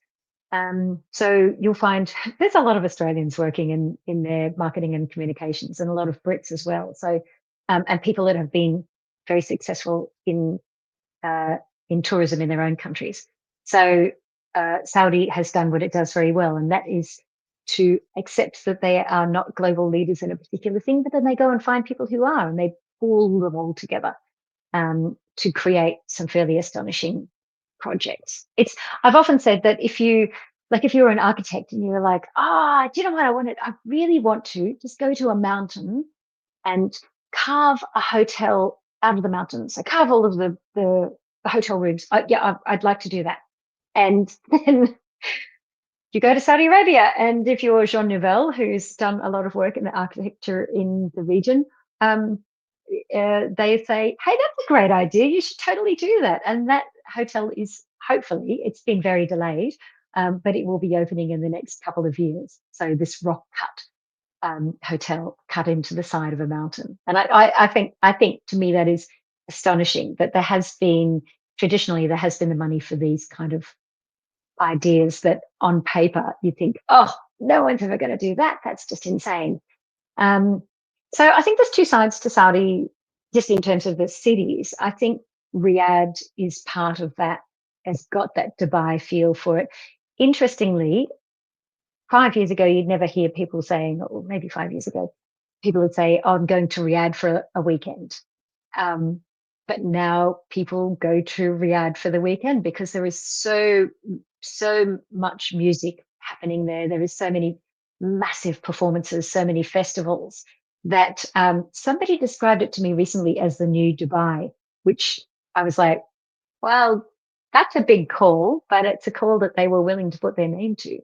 So you'll find there's a lot of Australians working in their marketing and communications, and a lot of Brits as well. So, and people that have been very successful uh, in tourism in their own countries. So Saudi has done what it does very well, and that is to accept that they are not global leaders in a particular thing, but then they go and find people who are, and they pull them all together to create some fairly astonishing projects. I've often said that if you're an architect and you're like, do you know what I wanted? I really want to just go to a mountain and carve a hotel out of the mountains. So carve all of the hotel rooms. I'd like to do that. And then you go to Saudi Arabia, and if you're Jean Nouvel, who's done a lot of work in the architecture in the region, they say, "Hey, that's a great idea. You should totally do that." And that hotel is, hopefully, it's been very delayed, but it will be opening in the next couple of years. So this rock cut hotel cut into the side of a mountain, and I think to me that is astonishing, that traditionally there has been the money for these kind of ideas that on paper you think, oh, no one's ever going to do that. That's just insane. Um, so I think there's two sides to Saudi, just in terms of the cities. I think Riyadh is part of that, has got that Dubai feel for it. Interestingly, 5 years ago, you'd never hear people saying, or maybe 5 years ago, people would say, oh, I'm going to Riyadh for a weekend. But now people go to Riyadh for the weekend because there is so much music happening there. There is so many massive performances, so many festivals, that somebody described it to me recently as the new Dubai, which I was like, well, that's a big call, but it's a call that they were willing to put their name to.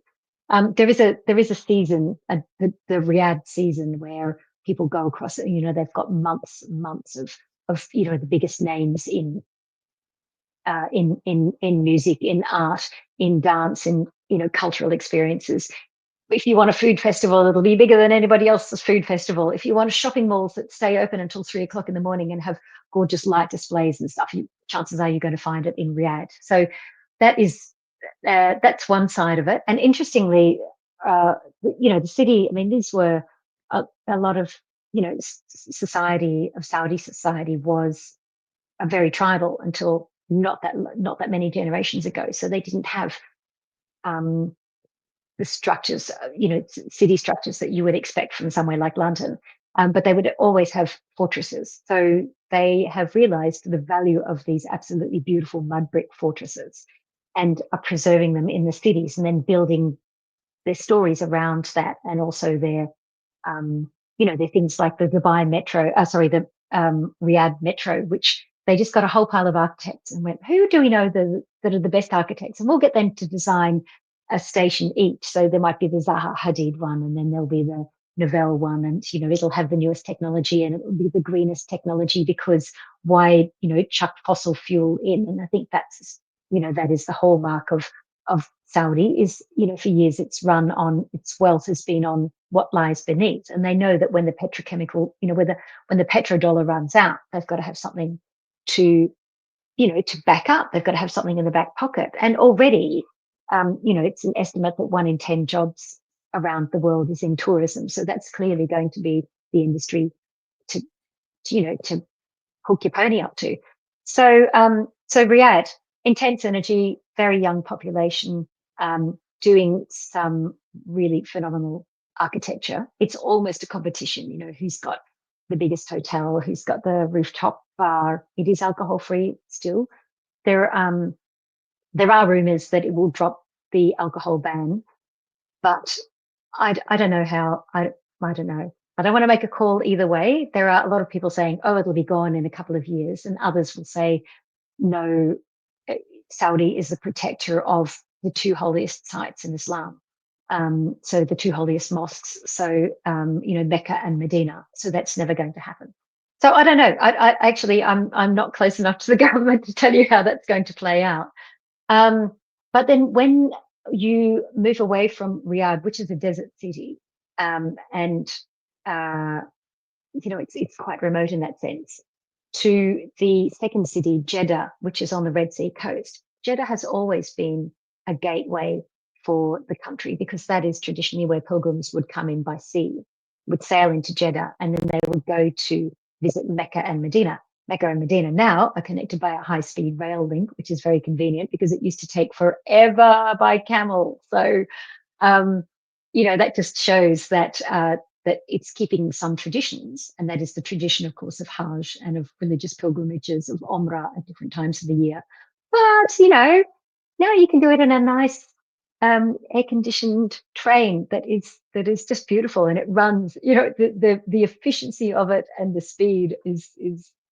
There is a season, the Riyadh season, where people go across it. They've got months and months of the biggest names in music, in art, in dance, in cultural experiences. If you want a food festival, it'll be bigger than anybody else's food festival. If you want shopping malls that stay open until 3 o'clock in the morning and have gorgeous light displays and stuff, chances are you're going to find it in Riyadh. So that is that's one side of it. And interestingly, uh, the city. I mean, these were a lot of society of Saudi society was a very tribal until not that many generations ago. So they didn't have um, the structures, city structures that you would expect from somewhere like London. But they would always have fortresses. So they have realized the value of these absolutely beautiful mud brick fortresses and are preserving them in the cities and then building their stories around that, and also their things like the Dubai Metro, the Riyadh Metro, which they just got a whole pile of architects and went, who do we know that are the best architects? And we'll get them to design a station each. So there might be the Zaha Hadid one, and then there'll be the Novell one, and it'll have the newest technology and it'll be the greenest technology, because why chuck fossil fuel in? And I think that is the hallmark of Saudi. Is for years its wealth has been on what lies beneath, and they know that when the petrochemical, when the petrodollar runs out, they've got to have something to to back up. They've got to have something in the back pocket. And already, it's an estimate that 1 in 10 jobs around the world is in tourism. So that's clearly going to be the industry to hook your pony up to. So Riyadh, intense energy, very young population, doing some really phenomenal architecture. It's almost a competition, who's got the biggest hotel, who's got the rooftop bar. It is alcohol free still. There are rumors that it will drop the alcohol ban, but I don't know how. I don't know. I don't want to make a call either way. There are a lot of people saying, oh, it'll be gone in a couple of years, and others will say, no, Saudi is the protector of the two holiest sites in Islam. So the two holiest mosques, so Mecca and Medina. So that's never going to happen. So I don't know. I'm not close enough to the government to tell you how that's going to play out. But then when you move away from Riyadh, which is a desert city, and it's quite remote in that sense, to the second city, Jeddah, which is on the Red Sea coast. Jeddah has always been a gateway for the country, because that is traditionally where pilgrims would come in by sea, would sail into Jeddah, and then they would go to visit Mecca and Medina. Mecca and Medina now are connected by a high-speed rail link, which is very convenient, because it used to take forever by camel. So, that just shows that it's keeping some traditions, and that is the tradition, of course, of Hajj and of religious pilgrimages, of Umrah at different times of the year. But now you can do it in a nice air-conditioned train that is just beautiful, and it runs. The efficiency of it and the speed is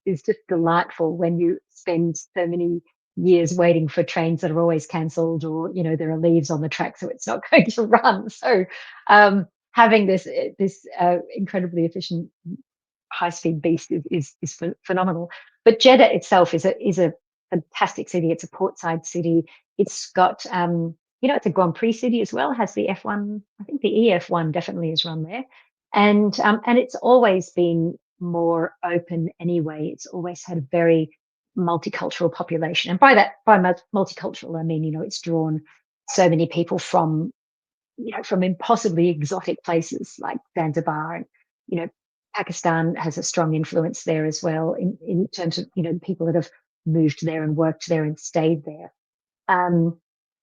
just delightful when you spend so many years waiting for trains that are always cancelled, or there are leaves on the track, so it's not going to run. So having this incredibly efficient high-speed beast is phenomenal. But Jeddah itself is a fantastic city. It's a portside city. It's got it's a Grand Prix city as well. It has the F1. I think the EF1 definitely is run there, and it's always been more open anyway. It's always had a very multicultural population, and by multicultural, I mean it's drawn so many people from from impossibly exotic places like Zanzibar, and Pakistan has a strong influence there as well in terms of people that have moved there and worked there and stayed there. So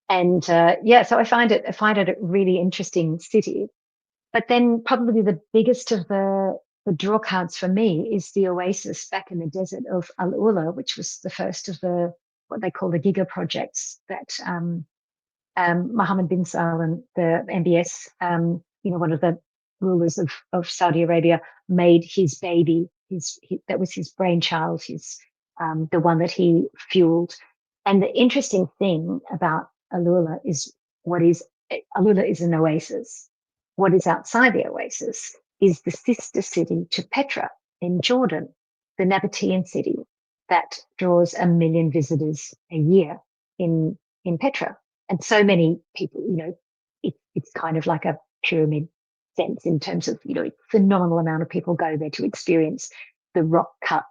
I find it a really interesting city. But then probably the biggest of the draw cards for me is the oasis back in the desert of Al Ula, which was the first of the what they call the giga projects that Mohammed bin Salman, the MBS, one of the rulers of Saudi Arabia, made his baby. That was his brainchild, the one that he fueled. And the interesting thing about Alula is what is Alula is an oasis. What is outside the oasis is the sister city to Petra in Jordan, the Nabatean city that draws 1 million visitors a year in Petra. And so many people, it's kind of like a pyramid sense in terms of, phenomenal amount of people go there to experience the rock cut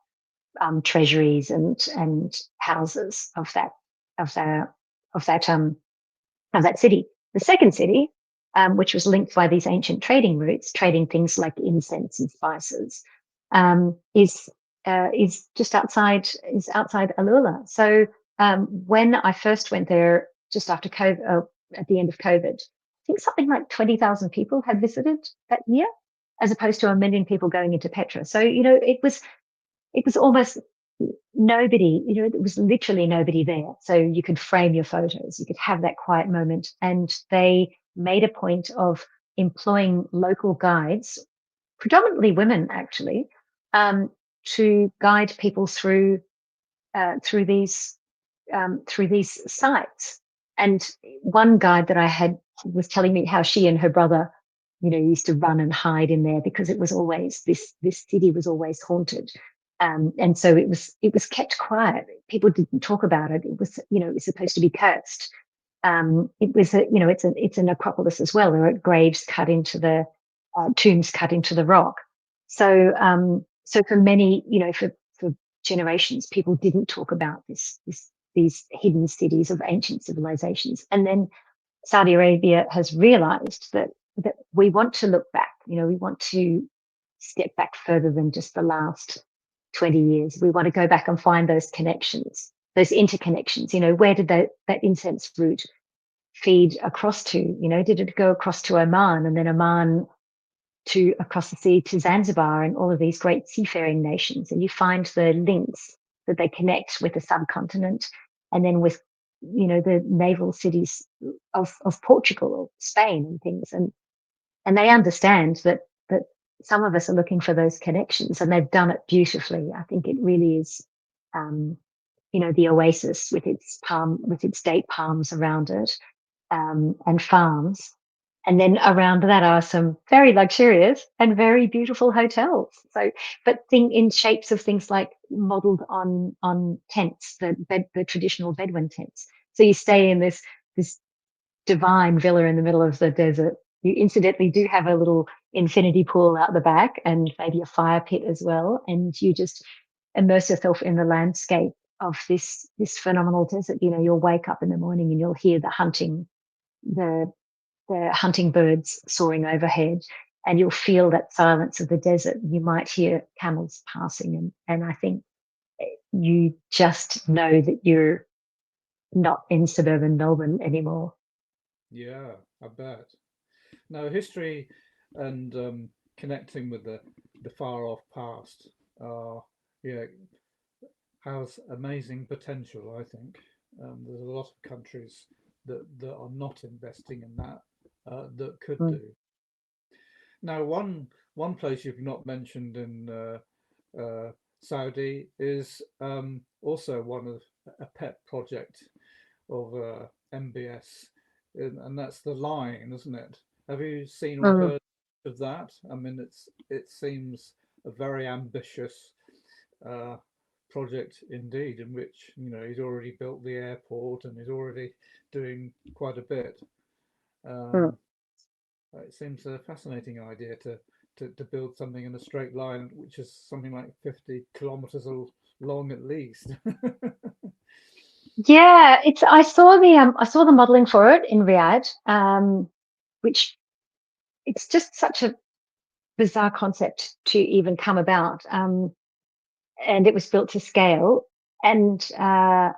treasuries and houses of that of that of that city. The second city, which was linked by these ancient trading routes, trading things like incense and spices, is just outside Alula. So when I first went there, just after COVID, at the end of COVID, I think something like 20,000 people had visited that year, as opposed to 1 million people going into Petra. So it was almost nobody, it was literally nobody there. So you could frame your photos, you could have that quiet moment. And they made a point of employing local guides, predominantly women actually, to guide people through these sites. And one guide that I had was telling me how she and her brother, used to run and hide in there because it was always this city was always haunted. And so it was kept quiet. People didn't talk about it. It was, it was supposed to be cursed. It was, it's a necropolis as well. There are graves cut into the tombs cut into the rock. So for many, for generations, people didn't talk about these hidden cities of ancient civilizations. And then Saudi Arabia has realized that we want to look back. We want to step back further than just the last 20 years. We want to go back and find those connections, those interconnections. Where did that incense route feed across to? Did it go across to Oman, and then Oman to across the sea to Zanzibar and all of these great seafaring nations? And you find the links that they connect with the subcontinent, and then with the naval cities of Portugal or Spain and things. And they understand that some of us are looking for those connections, and they've done it beautifully. I think it really is, the oasis with its date palms around it, and farms. And then around that are some very luxurious and very beautiful hotels. So, but in shapes of things like modelled on tents, the traditional Bedouin tents. So you stay in this divine villa in the middle of the desert. You incidentally do have a little infinity pool out the back and maybe a fire pit as well. And you just immerse yourself in the landscape of this phenomenal desert. You'll wake up in the morning and you'll hear the hunting birds soaring overhead, and you'll feel that silence of the desert. You might hear camels passing, and I think you just know that you're not in suburban Melbourne anymore. Yeah, I bet. Now, history and connecting with the far off past, yeah, has amazing potential. I think there's a lot of countries that are not investing in that, that could Mm. do. Now, one place you've not mentioned in Saudi is also one of a pet project of MBS, and that's the line, isn't it? Have you seen or Mm. heard of that? I mean, it seems a very ambitious uh, project indeed, in which he's already built the airport and he's already doing quite a bit. Mm. Um, it seems a fascinating idea to build something in a straight line, which is something like 50 kilometers long at least. Yeah, I saw the modelling for it in Riyadh, which it's just such a bizarre concept to even come about. And it was built to scale. And yeah,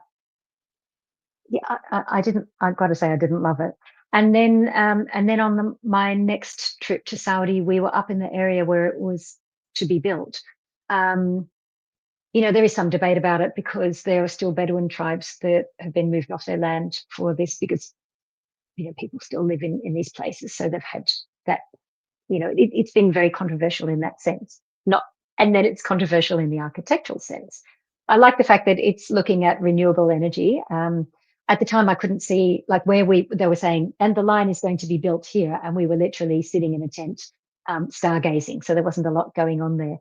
I didn't. I've got to say, I didn't love it. And then on my next trip to Saudi, we were up in the area where it was to be built. Um, there is some debate about it because there are still Bedouin tribes that have been moved off their land for this, because people still live in these places, so they've had that. It's been very controversial in that sense. Not, and then it's controversial in the architectural sense. I like the fact that it's looking at renewable energy. at the time I couldn't see like where they were saying, and the line is going to be built here. And we were literally sitting in a tent, stargazing. So there wasn't a lot going on there.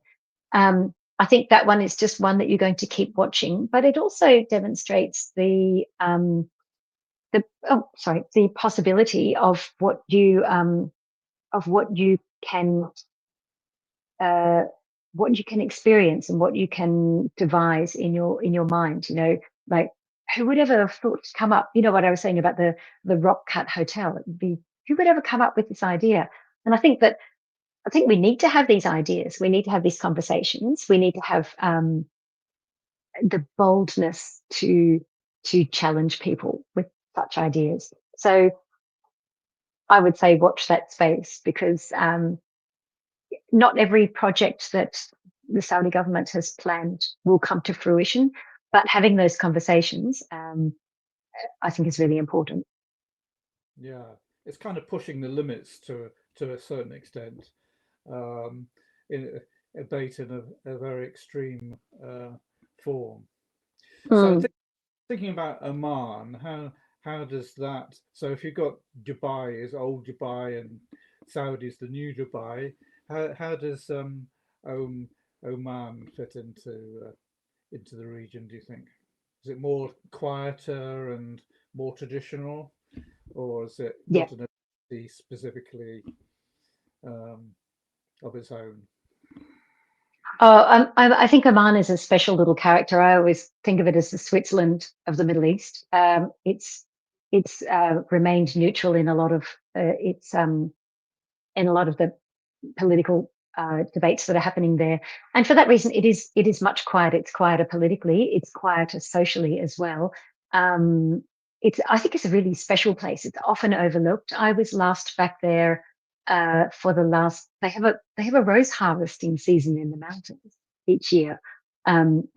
I think that one is just one that you're going to keep watching, but it also demonstrates the possibility of uh, what you can experience and what you can devise in your mind. Like who would ever have thought to come up? You know what I was saying about the rock cut hotel? It would be who would ever come up with this idea? And I think we need to have these ideas. We need to have these conversations. We need to have the boldness to challenge people with such ideas. So I would say watch that space, because not every project that the Saudi government has planned will come to fruition, but having those conversations, I think, is really important. Yeah, it's kind of pushing the limits to a certain extent, um, in a debate in a very extreme form. So Mm. thinking about Oman, how does that? So if you've got Dubai is old Dubai and Saudi is the new Dubai, how does Oman fit into the region? Do you think? Is it more quieter and more traditional, or is it Yeah. got an identity specifically um, of its own? I think Oman is a special little character. I always think of it as the Switzerland of the Middle East. It's remained neutral in a lot of its in a lot of the political debates that are happening there, and for that reason, it is much quieter. It's quieter politically. It's quieter socially as well. Um, I think it's a really special place. It's often overlooked. I was last back there for the last. They have a rose harvesting season in the mountains each year, and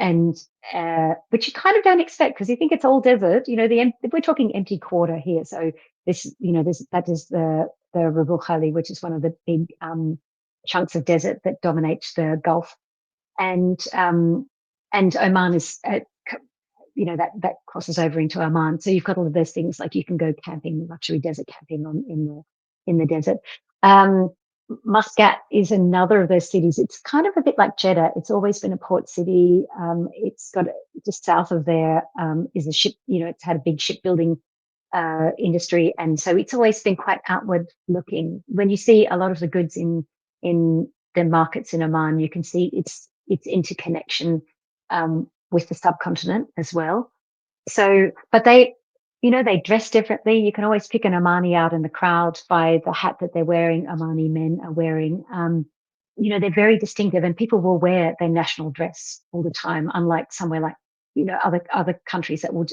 which you kind of don't expect because you think it's all desert. We're talking empty quarter here, so that is the Rubul Khali, which is one of the big chunks of desert that dominates the Gulf, and Oman is that crosses over into Oman. So you've got all of those things like you can go camping, luxury desert camping in the desert. Um, Muscat is another of those cities. It's kind of a bit like Jeddah. It's always been a port city. It's got just south of there is a ship. It's had a big shipbuilding industry, and so it's always been quite outward looking. When you see a lot of the goods in the markets in Oman, you can see its interconnection with the subcontinent as well. So, but they dress differently. You can always pick an Omani out in the crowd by the hat that they're wearing. Omani men are wearing. They're very distinctive, and people will wear their national dress all the time. Unlike somewhere like other countries that would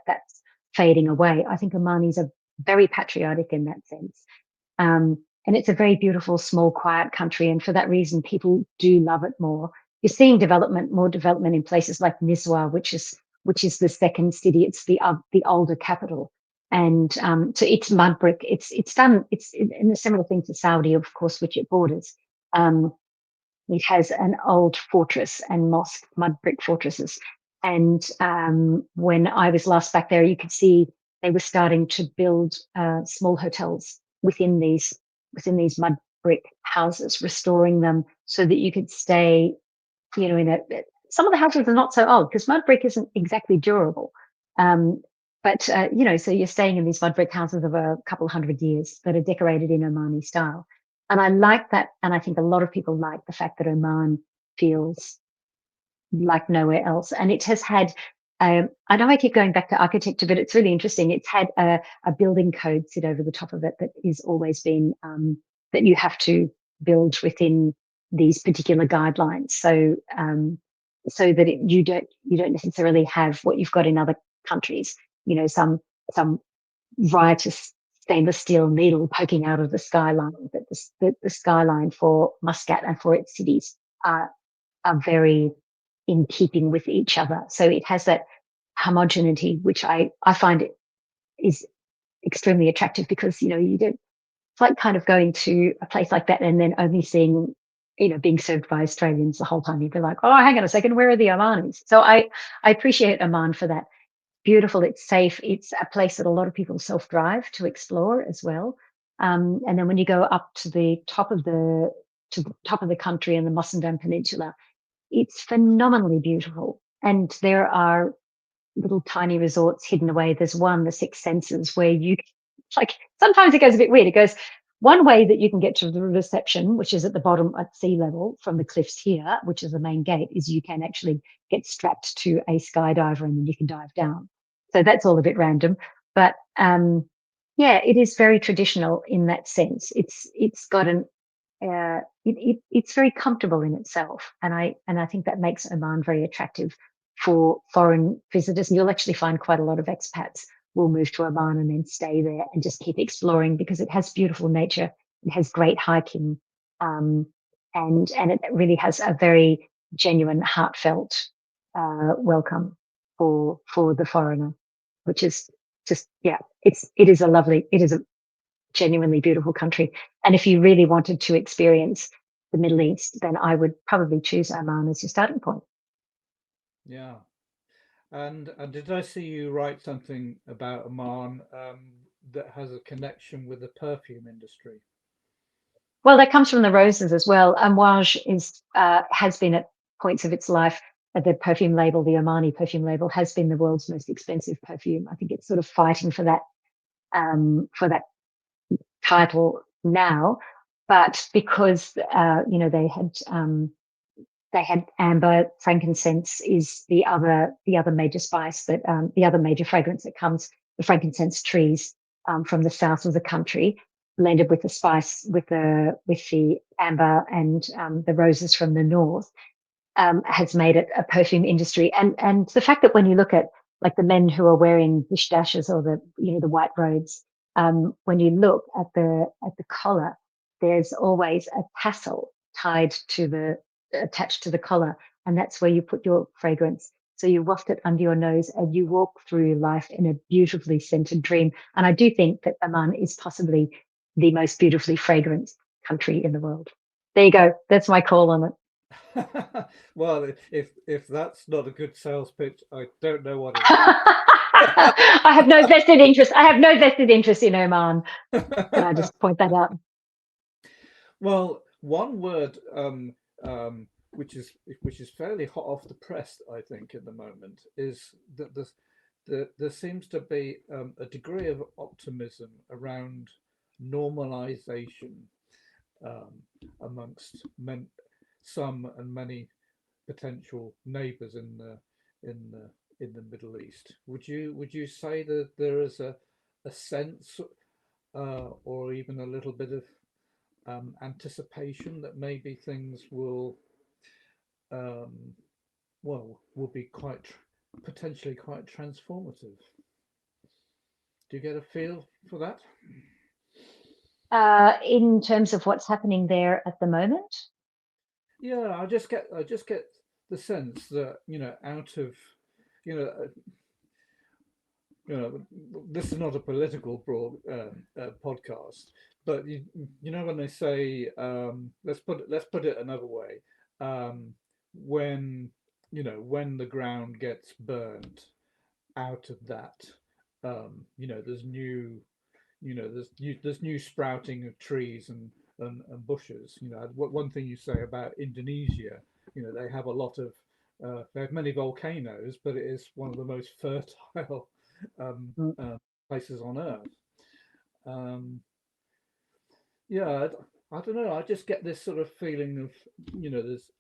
that's fading away. I think Omanis are very patriotic in that sense. And it's a very beautiful, small, quiet country. And for that reason, people do love it more. You're seeing more development in places like Nizwa, which is the second city. It's the older capital. And so it's mud brick. It's in a similar thing to Saudi, of course, which it borders. Um, it has an old fortress and mosque, mud brick fortresses. And when I was last back there, you could see they were starting to build small hotels within these mud brick houses, restoring them so that you could stay, in some of the houses are not so old because mud brick isn't exactly durable. Um, but so you're staying in these mud brick houses of a couple hundred years that are decorated in Omani style. And I like that. And I think a lot of people like the fact that Oman feels like nowhere else. And it has had, I know I keep going back to architecture, but it's really interesting. It's had a building code sit over the top of it that is always been that you have to build within these particular guidelines. So that you don't necessarily have what you've got in other countries. Some riotous stainless steel needle poking out of the skyline. But the skyline for Muscat and for its cities are very in keeping with each other. So it has that homogeneity, which I find it is extremely attractive because, you don't, it's like kind of going to a place like that and then only seeing, being served by Australians the whole time. You'd be like, oh, hang on a second, where are the Omanis? So I appreciate Oman for that. beautiful. It's safe. It's a place that a lot of people self-drive to explore as well. And then when you go up to the top of the country in the Musandam Peninsula, it's phenomenally beautiful. And there are little tiny resorts hidden away. There's one, the Six Senses, where you like sometimes it goes a bit weird. It goes one way that you can get to the reception, which is at the bottom at sea level from the cliffs here, which is the main gate, is you can actually get strapped to a skydiver and then you can dive down. So that's all a bit random. But yeah, it is very traditional in that sense. It's got it's very comfortable in itself, and I think that makes Oman very attractive for foreign visitors. And you'll actually find quite a lot of expats will move to Oman and then stay there and just keep exploring because it has beautiful nature. It has great hiking, and it really has a very genuine, heartfelt welcome for the foreigner, which is just yeah, it is a genuinely beautiful country. And if you really wanted to experience the Middle East, then I would probably choose Oman as your starting point. Yeah. And did I see you write something about Oman that has a connection with the perfume industry? Well, that comes from the roses as well. Amouage is has been at points of its life. The perfume label, the Omani perfume label, has been the world's most expensive perfume. I think it's sort of fighting for that title now, but because they had amber, frankincense is the other major spice that the other major fragrance that comes, the frankincense trees from the south of the country, blended with the spice with the amber and the roses from the north, has made it a perfume industry. And the fact that when you look at like the men who are wearing dish dashes or the white robes, when you look at the collar, there's always a tassel tied to the attached to the collar, and that's where you put your fragrance. So you waft it under your nose and you walk through life in a beautifully scented dream. And I do think that Oman is possibly the most beautifully fragranced country in the world. There you go. That's my call on it. Well, if that's not a good sales pitch, I don't know what is. I have no vested interest. I have no vested interest in Oman. Can I just point that out? Well, one word which is fairly hot off the press, I think, at the moment, is that there seems to be a degree of optimism around normalization um, amongst some and many potential neighbours in in the Middle East. Would you say that there is a sense or even a little bit of anticipation that maybe things will um, will be potentially quite transformative? Do you get a feel for that? In terms of what's happening there at the moment. Yeah, I just get the sense that out of you know uh, this is not a political broad podcast, but when they say let's put it another way, um, when when the ground gets burned out of that, there's there's new sprouting of trees and bushes. One thing you say about Indonesia, they have a lot of they have many volcanoes, but it is one of the most fertile um, Mm. uh, places on Earth. Um, yeah, I don't know. I just get this sort of feeling of there's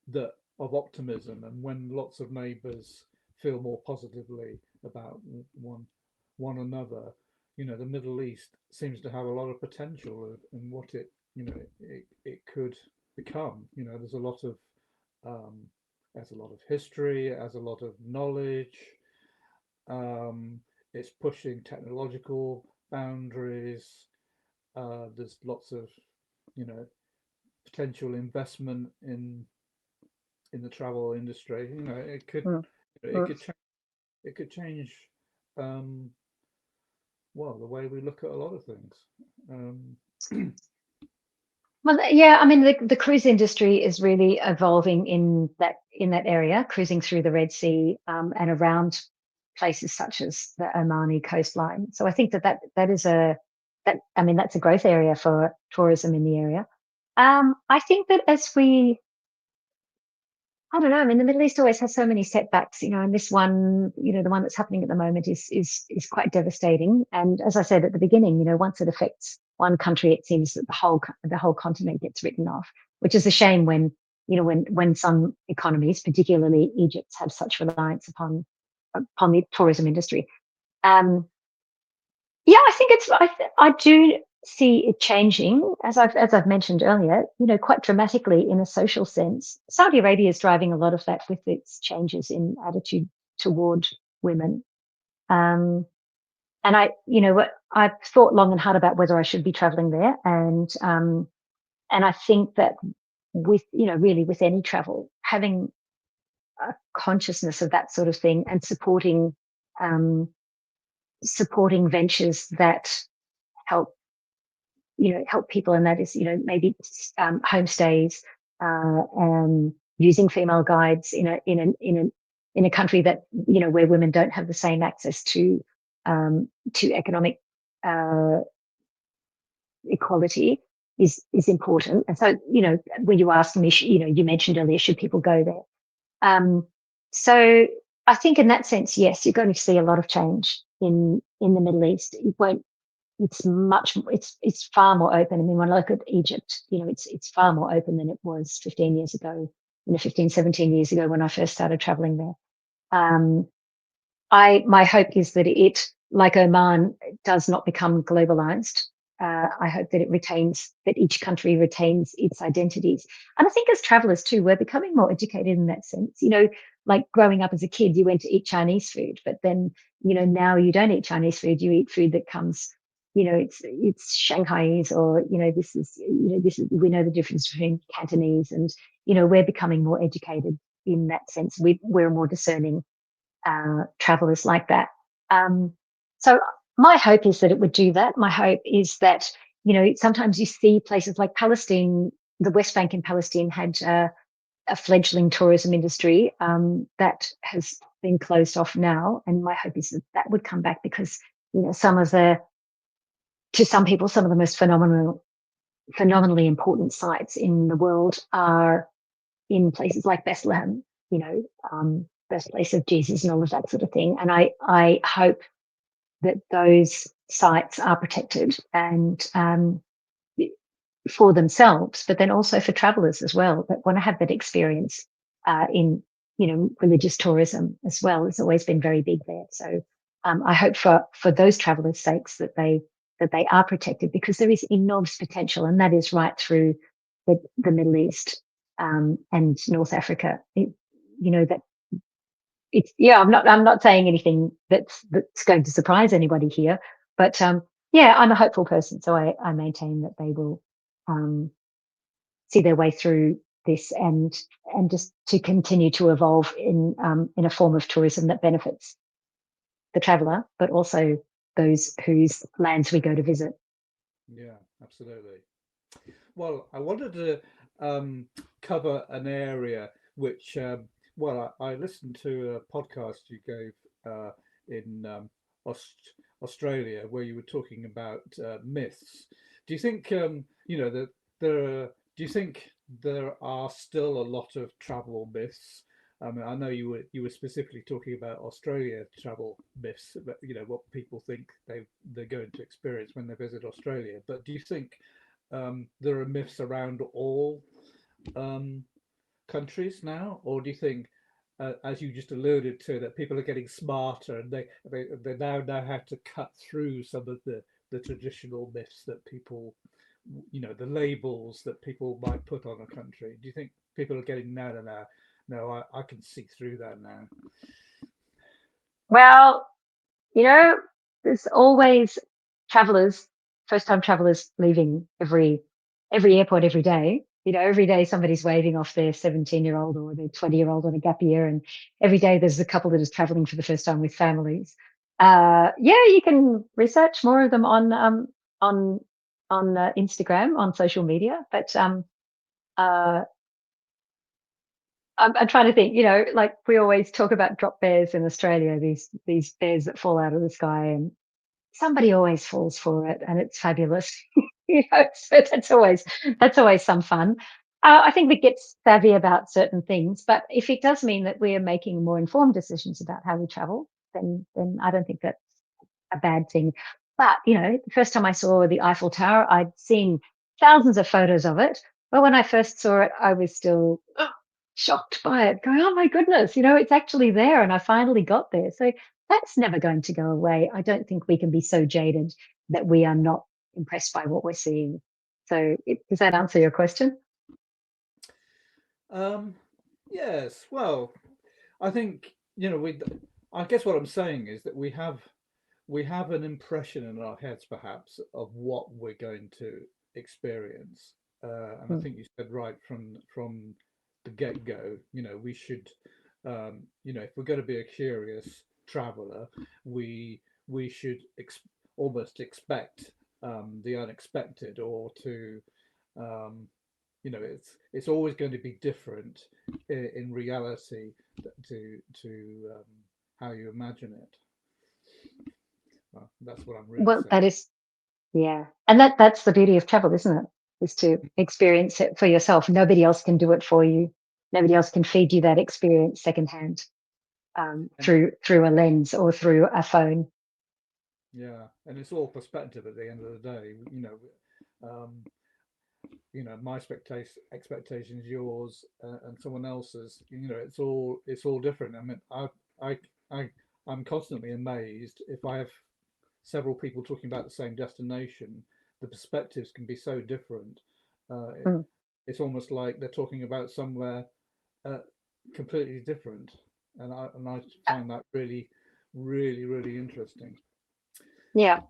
that of optimism, and when lots of neighbours feel more positively about one another, the Middle East seems to have a lot of potential in what it could become. There's a lot of um, there's a lot of history, it has a lot of knowledge. Um, it's pushing technological boundaries. There's lots of you know potential investment in the travel industry. Mm. It Mm. could it could change um, well the way we look at a lot of things. Um, Well, yeah, I mean, the cruise industry is really evolving in that area, cruising through the Red Sea and around places such as the Omani coastline. So I think that is that's a growth area for tourism in the area. I think that I don't know. I mean, the Middle East always has so many setbacks, and this one, the one that's happening at the moment is quite devastating. And as I said at the beginning, once it affects one country, it seems that the whole continent gets written off, which is a shame when some economies, particularly Egypt, have such reliance upon the tourism industry. Um, yeah, I think I do see it changing, as I've mentioned earlier, quite dramatically in a social sense. Saudi Arabia is driving a lot of that with its changes in attitude toward women. Um, and I've thought long and hard about whether I should be traveling there, and I think that really with any travel, having a consciousness of that sort of thing and um, supporting ventures that help help people, and that is maybe homestays, using female guides in a country that where women don't have the same access to economic uh, equality is important. And so when you asked me, you mentioned earlier, should people go there? So I think in that sense, yes, you're going to see a lot of change in the Middle East. It won't it's far more open. I mean, when I look at Egypt, it's far more open than it was 15 years ago, 15, 17 years ago when I first started traveling there. Um, my hope is that it, like Oman, does not become globalized. I hope that each country retains its identities. And I think as travelers too, we're becoming more educated in that sense. Like growing up as a kid, you went to eat Chinese food, but then, now you don't eat Chinese food. You eat food that comes, it's Shanghaiese, or, we know the difference between Cantonese, and, we're becoming more educated in that sense. We're more discerning travelers like that. So my hope is that it would do that. My hope is that, sometimes you see places like Palestine, the West Bank in Palestine had a fledgling tourism industry that has been closed off now. And my hope is that that would come back, because, to some people, some of the most phenomenally important sites in the world are in places like Bethlehem, birthplace of Jesus and all of that sort of thing. And I hope that those sites are protected, and for themselves, but then also for travellers as well that want to have that experience in religious tourism as well. It's always been very big there. So I hope for those travellers' sakes that they are protected, because there is enormous potential, and that is right through the Middle East and North Africa. That it's I'm not saying anything that's going to surprise anybody here, but yeah, I'm a hopeful person, so I maintain that they will see their way through this, and just to continue to evolve in a form of tourism that benefits the traveller, but also those whose lands we go to visit. Yeah, absolutely. Well, I wanted to cover an area which, I listened to a podcast you gave in Australia, where you were talking about myths. Do you think, that do you think there are still a lot of travel myths? I mean, I know you were specifically talking about Australia travel myths, but what people think they're going to experience when they visit Australia. But do you think there are myths around all um, countries now, or do you think, as you just alluded to, that people are getting smarter, and they now know how to cut through some of the traditional myths that people, the labels that people might put on a country? Do you think people are getting, no, I can see through that now? Well, you know, there's always travellers, first time travellers leaving every airport every day. Every day somebody's waving off their 17-year-old or their 20-year-old on a gap year, and every day there's a couple that is travelling for the first time with families. Yeah, you can research more of them on Instagram, on social media, but uh, I'm trying to think, like we always talk about drop bears in Australia, these bears that fall out of the sky, and somebody always falls for it, and it's fabulous. So that's always some fun. I think we get savvy about certain things, but if it does mean that we are making more informed decisions about how we travel, then I don't think that's a bad thing. But the first time I saw the Eiffel Tower, I'd seen thousands of photos of it, but when I first saw it, I was still shocked by it, going, "Oh my goodness, it's actually there, and I finally got there." So that's never going to go away. I don't think we can be so jaded that we are not impressed by what we're seeing. So, does that answer your question? Um, yes. Well, I think we. I guess what I'm saying is that we have an impression in our heads, perhaps, of what we're going to experience, and I Mm. think you said right from the get go. We should, if we're going to be a curious traveler, we should almost expect the unexpected, or to um, it's always going to be different in reality to how you imagine it. Well, that's what I'm really Well, saying. that is, yeah, and that's the beauty of travel, isn't it? Is to experience it for yourself. Nobody else can do it for you. Nobody else can feed you that experience secondhand, And through a lens or through a phone. yeah, and it's all perspective at the end of the day. Um, my expectations, yours, and someone else's. It's all different. I mean, I, I, I'm constantly amazed if I have several people talking about the same destination. The perspectives can be so different. Mm. It's almost like they're talking about somewhere uh, completely different, and I find that really, really, really interesting. Yeah,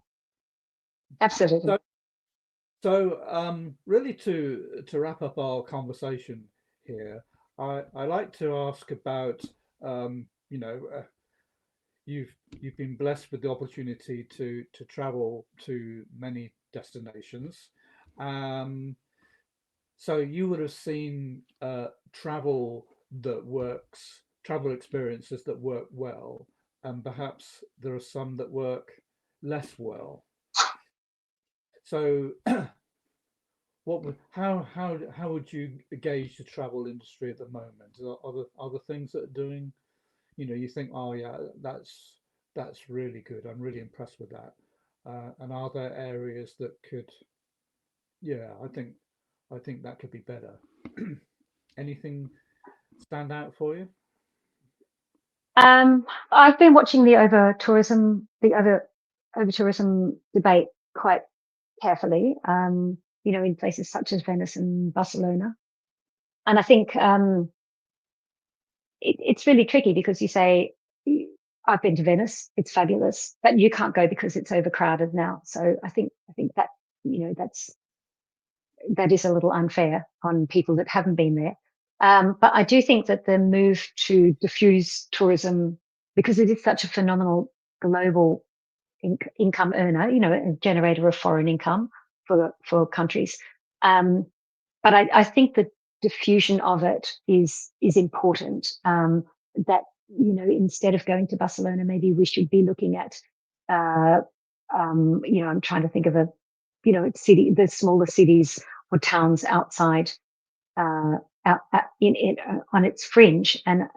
absolutely. So, really, to wrap up our conversation here, I like to ask about you've been blessed with the opportunity to travel to many destinations. Um, so you would have seen travel experiences that work well, and perhaps there are some that work less well. So how would you gauge the travel industry at the moment? Are the things that are doing, you think, oh yeah, that's really good. I'm really impressed with that. And are there areas that could, yeah, I think that could be better. Anything stand out for you? I've been watching the over tourism debate quite carefully. In places such as Venice and Barcelona, and I think it's really tricky because you say, I've been to Venice, it's fabulous, but you can't go because it's overcrowded now. So I think that that is a little unfair on people that haven't been there. But I do think that the move to diffuse tourism, because it is such a phenomenal global income earner, a generator of foreign income for countries. Um, but I think the diffusion of it is important. That instead of going to Barcelona, maybe we should be looking at, uh, I'm trying to think of the smaller cities or towns outside, on its fringe, and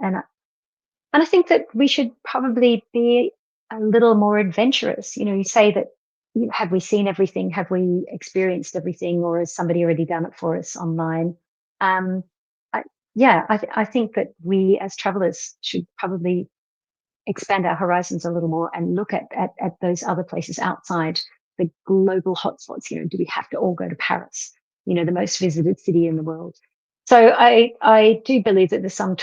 I think that we should probably be a little more adventurous. You say that, have we seen everything? Have we experienced everything? Or has somebody already done it for us online? Um, I, yeah, I think that we as travelers should probably expand our horizons a little more and look at those other places outside the global hotspots. Do we have to all go to Paris? The most visited city in the world. So I do believe that there's some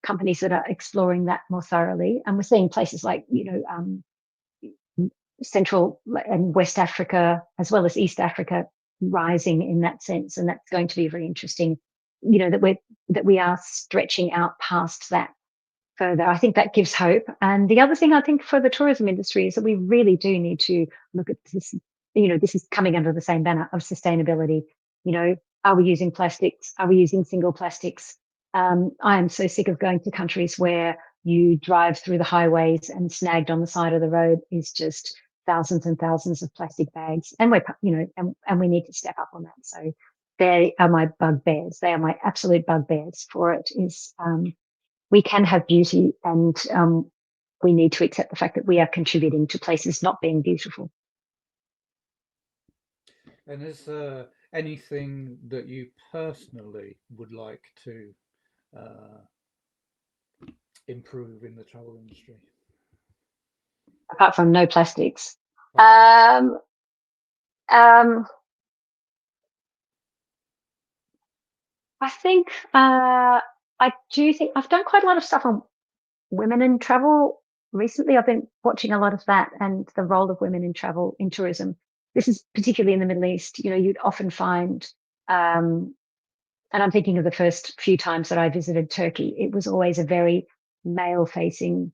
companies that are exploring that more thoroughly, and we're seeing places like Central and West Africa as well as East Africa rising in that sense, and that's going to be very interesting. That we are stretching out past that further. I think that gives hope. And the other thing I think for the tourism industry is that we really do need to look at this. This is coming under the same banner of sustainability. You know, are we using plastics? Are we using single plastics? I am so sick of going to countries where you drive through the highways and snagged on the side of the road is just thousands and thousands of plastic bags. And and we need to step up on that. So they are my bugbears. They are my absolute bugbears for it is, we can have beauty and, we need to accept the fact that we are contributing to places not being beautiful. And is there anything that you personally would like to uh, improve in the travel industry? Apart from no plastics. Apart from Um, um, I think, I do think I've done quite a lot of stuff on women in travel recently. I've been watching a lot of that and the role of women in travel, in tourism. This is particularly in the Middle East. You'd often find, um, and I'm thinking of the first few times that I visited Turkey, it was always a very male facing,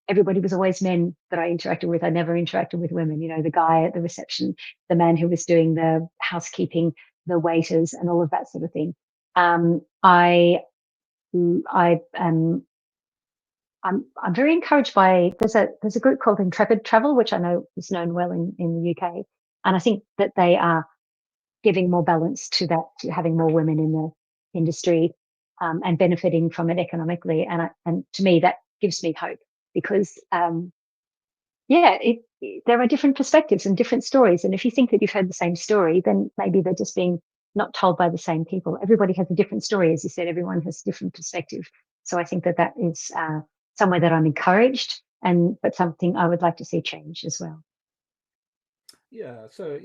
everybody was always men that I interacted with. I never interacted with women, the guy at the reception, the man who was doing the housekeeping, the waiters, and all of that sort of thing. Um, I, I am I'm very encouraged by there's a group called Intrepid Travel, which I know is known well in the UK, and I think that they are giving more balance to that, to having more women in the industry, and benefiting from it economically. And to me, that gives me hope because, yeah, there are different perspectives and different stories. And if you think that you've heard the same story, then maybe they're just being not told by the same people. Everybody has a different story, as you said. Everyone has a different perspective. So I think that that is, somewhere that I'm encouraged, but something I would like to see change as well. Yeah, so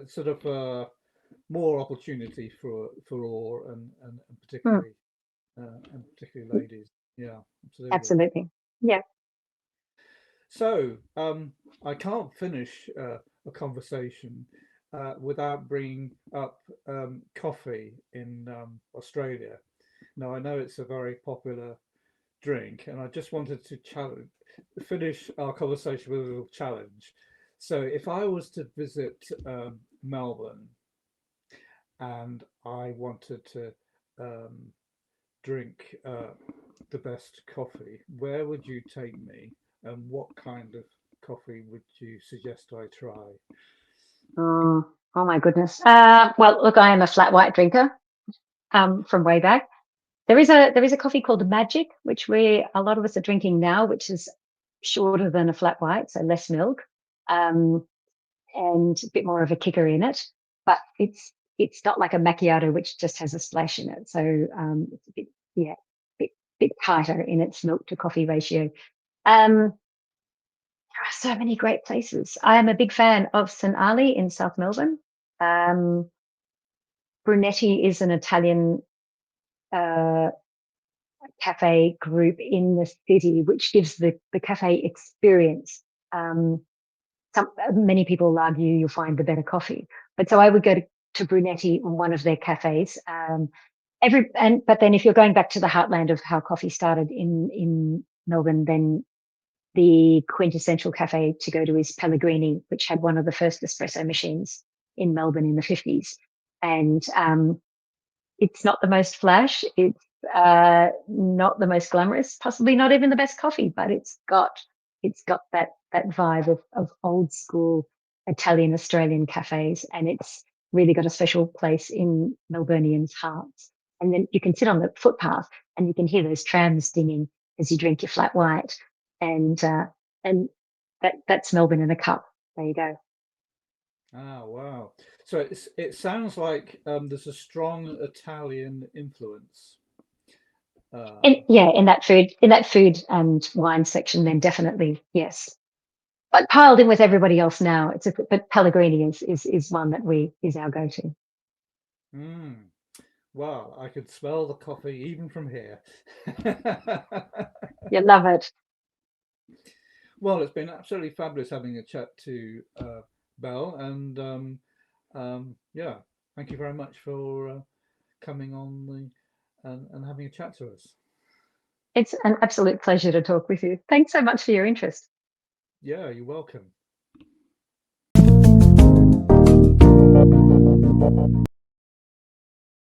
sort of more opportunity for all, and Mm, particularly ladies. Yeah, absolutely. absolutely. Yeah. So I can't finish a conversation without bringing up coffee in Australia. Now I know it's a very popular drink, and I just wanted to finish our conversation with a little challenge. So if I was to visit Melbourne and I wanted to um, drink the best coffee, where would you take me, and what kind of coffee would you suggest I try? Oh, oh my goodness. Well, look, I am a flat white drinker, from way back. There is a coffee called Magic, which a lot of us are drinking now, which is shorter than a flat white, so less milk, um, and a bit more of a kicker in it. But it's not like a macchiato, which just has a splash in it. So, it's a bit, yeah, bit tighter in its milk to coffee ratio. There are so many great places. I am a big fan of St. Ali in South Melbourne. Um, Brunetti is an Italian, uh, cafe group in the city, which gives the cafe experience. Um, Many people argue you'll find the better coffee, but so I would go to Brunetti on one of their cafes. But then if you're going back to the heartland of how coffee started in Melbourne, then the quintessential cafe to go to is Pellegrini, which had one of the first espresso machines in Melbourne in the 50s. And, it's not the most flash. It's, not the most glamorous, possibly not even the best coffee, but it's got that vibe of old school Italian Australian cafes, and it's really got a special place in Melburnians' hearts. And then you can sit on the footpath and you can hear those trams dinging as you drink your flat white, and, and that's Melbourne in a cup. There you go. Ah, wow. So it sounds like there's a strong Italian influence. And Um, yeah, in that food and wine section, then definitely yes. But piled in with everybody else now. But Pellegrini is one that we is our go to. mm, wow, I could smell the coffee even from here. You love it. Well, it's been absolutely fabulous having a chat to Belle, and yeah, thank you very much for coming on and having a chat to us. It's an absolute pleasure to talk with you. Thanks so much for your interest. Yeah, you're welcome.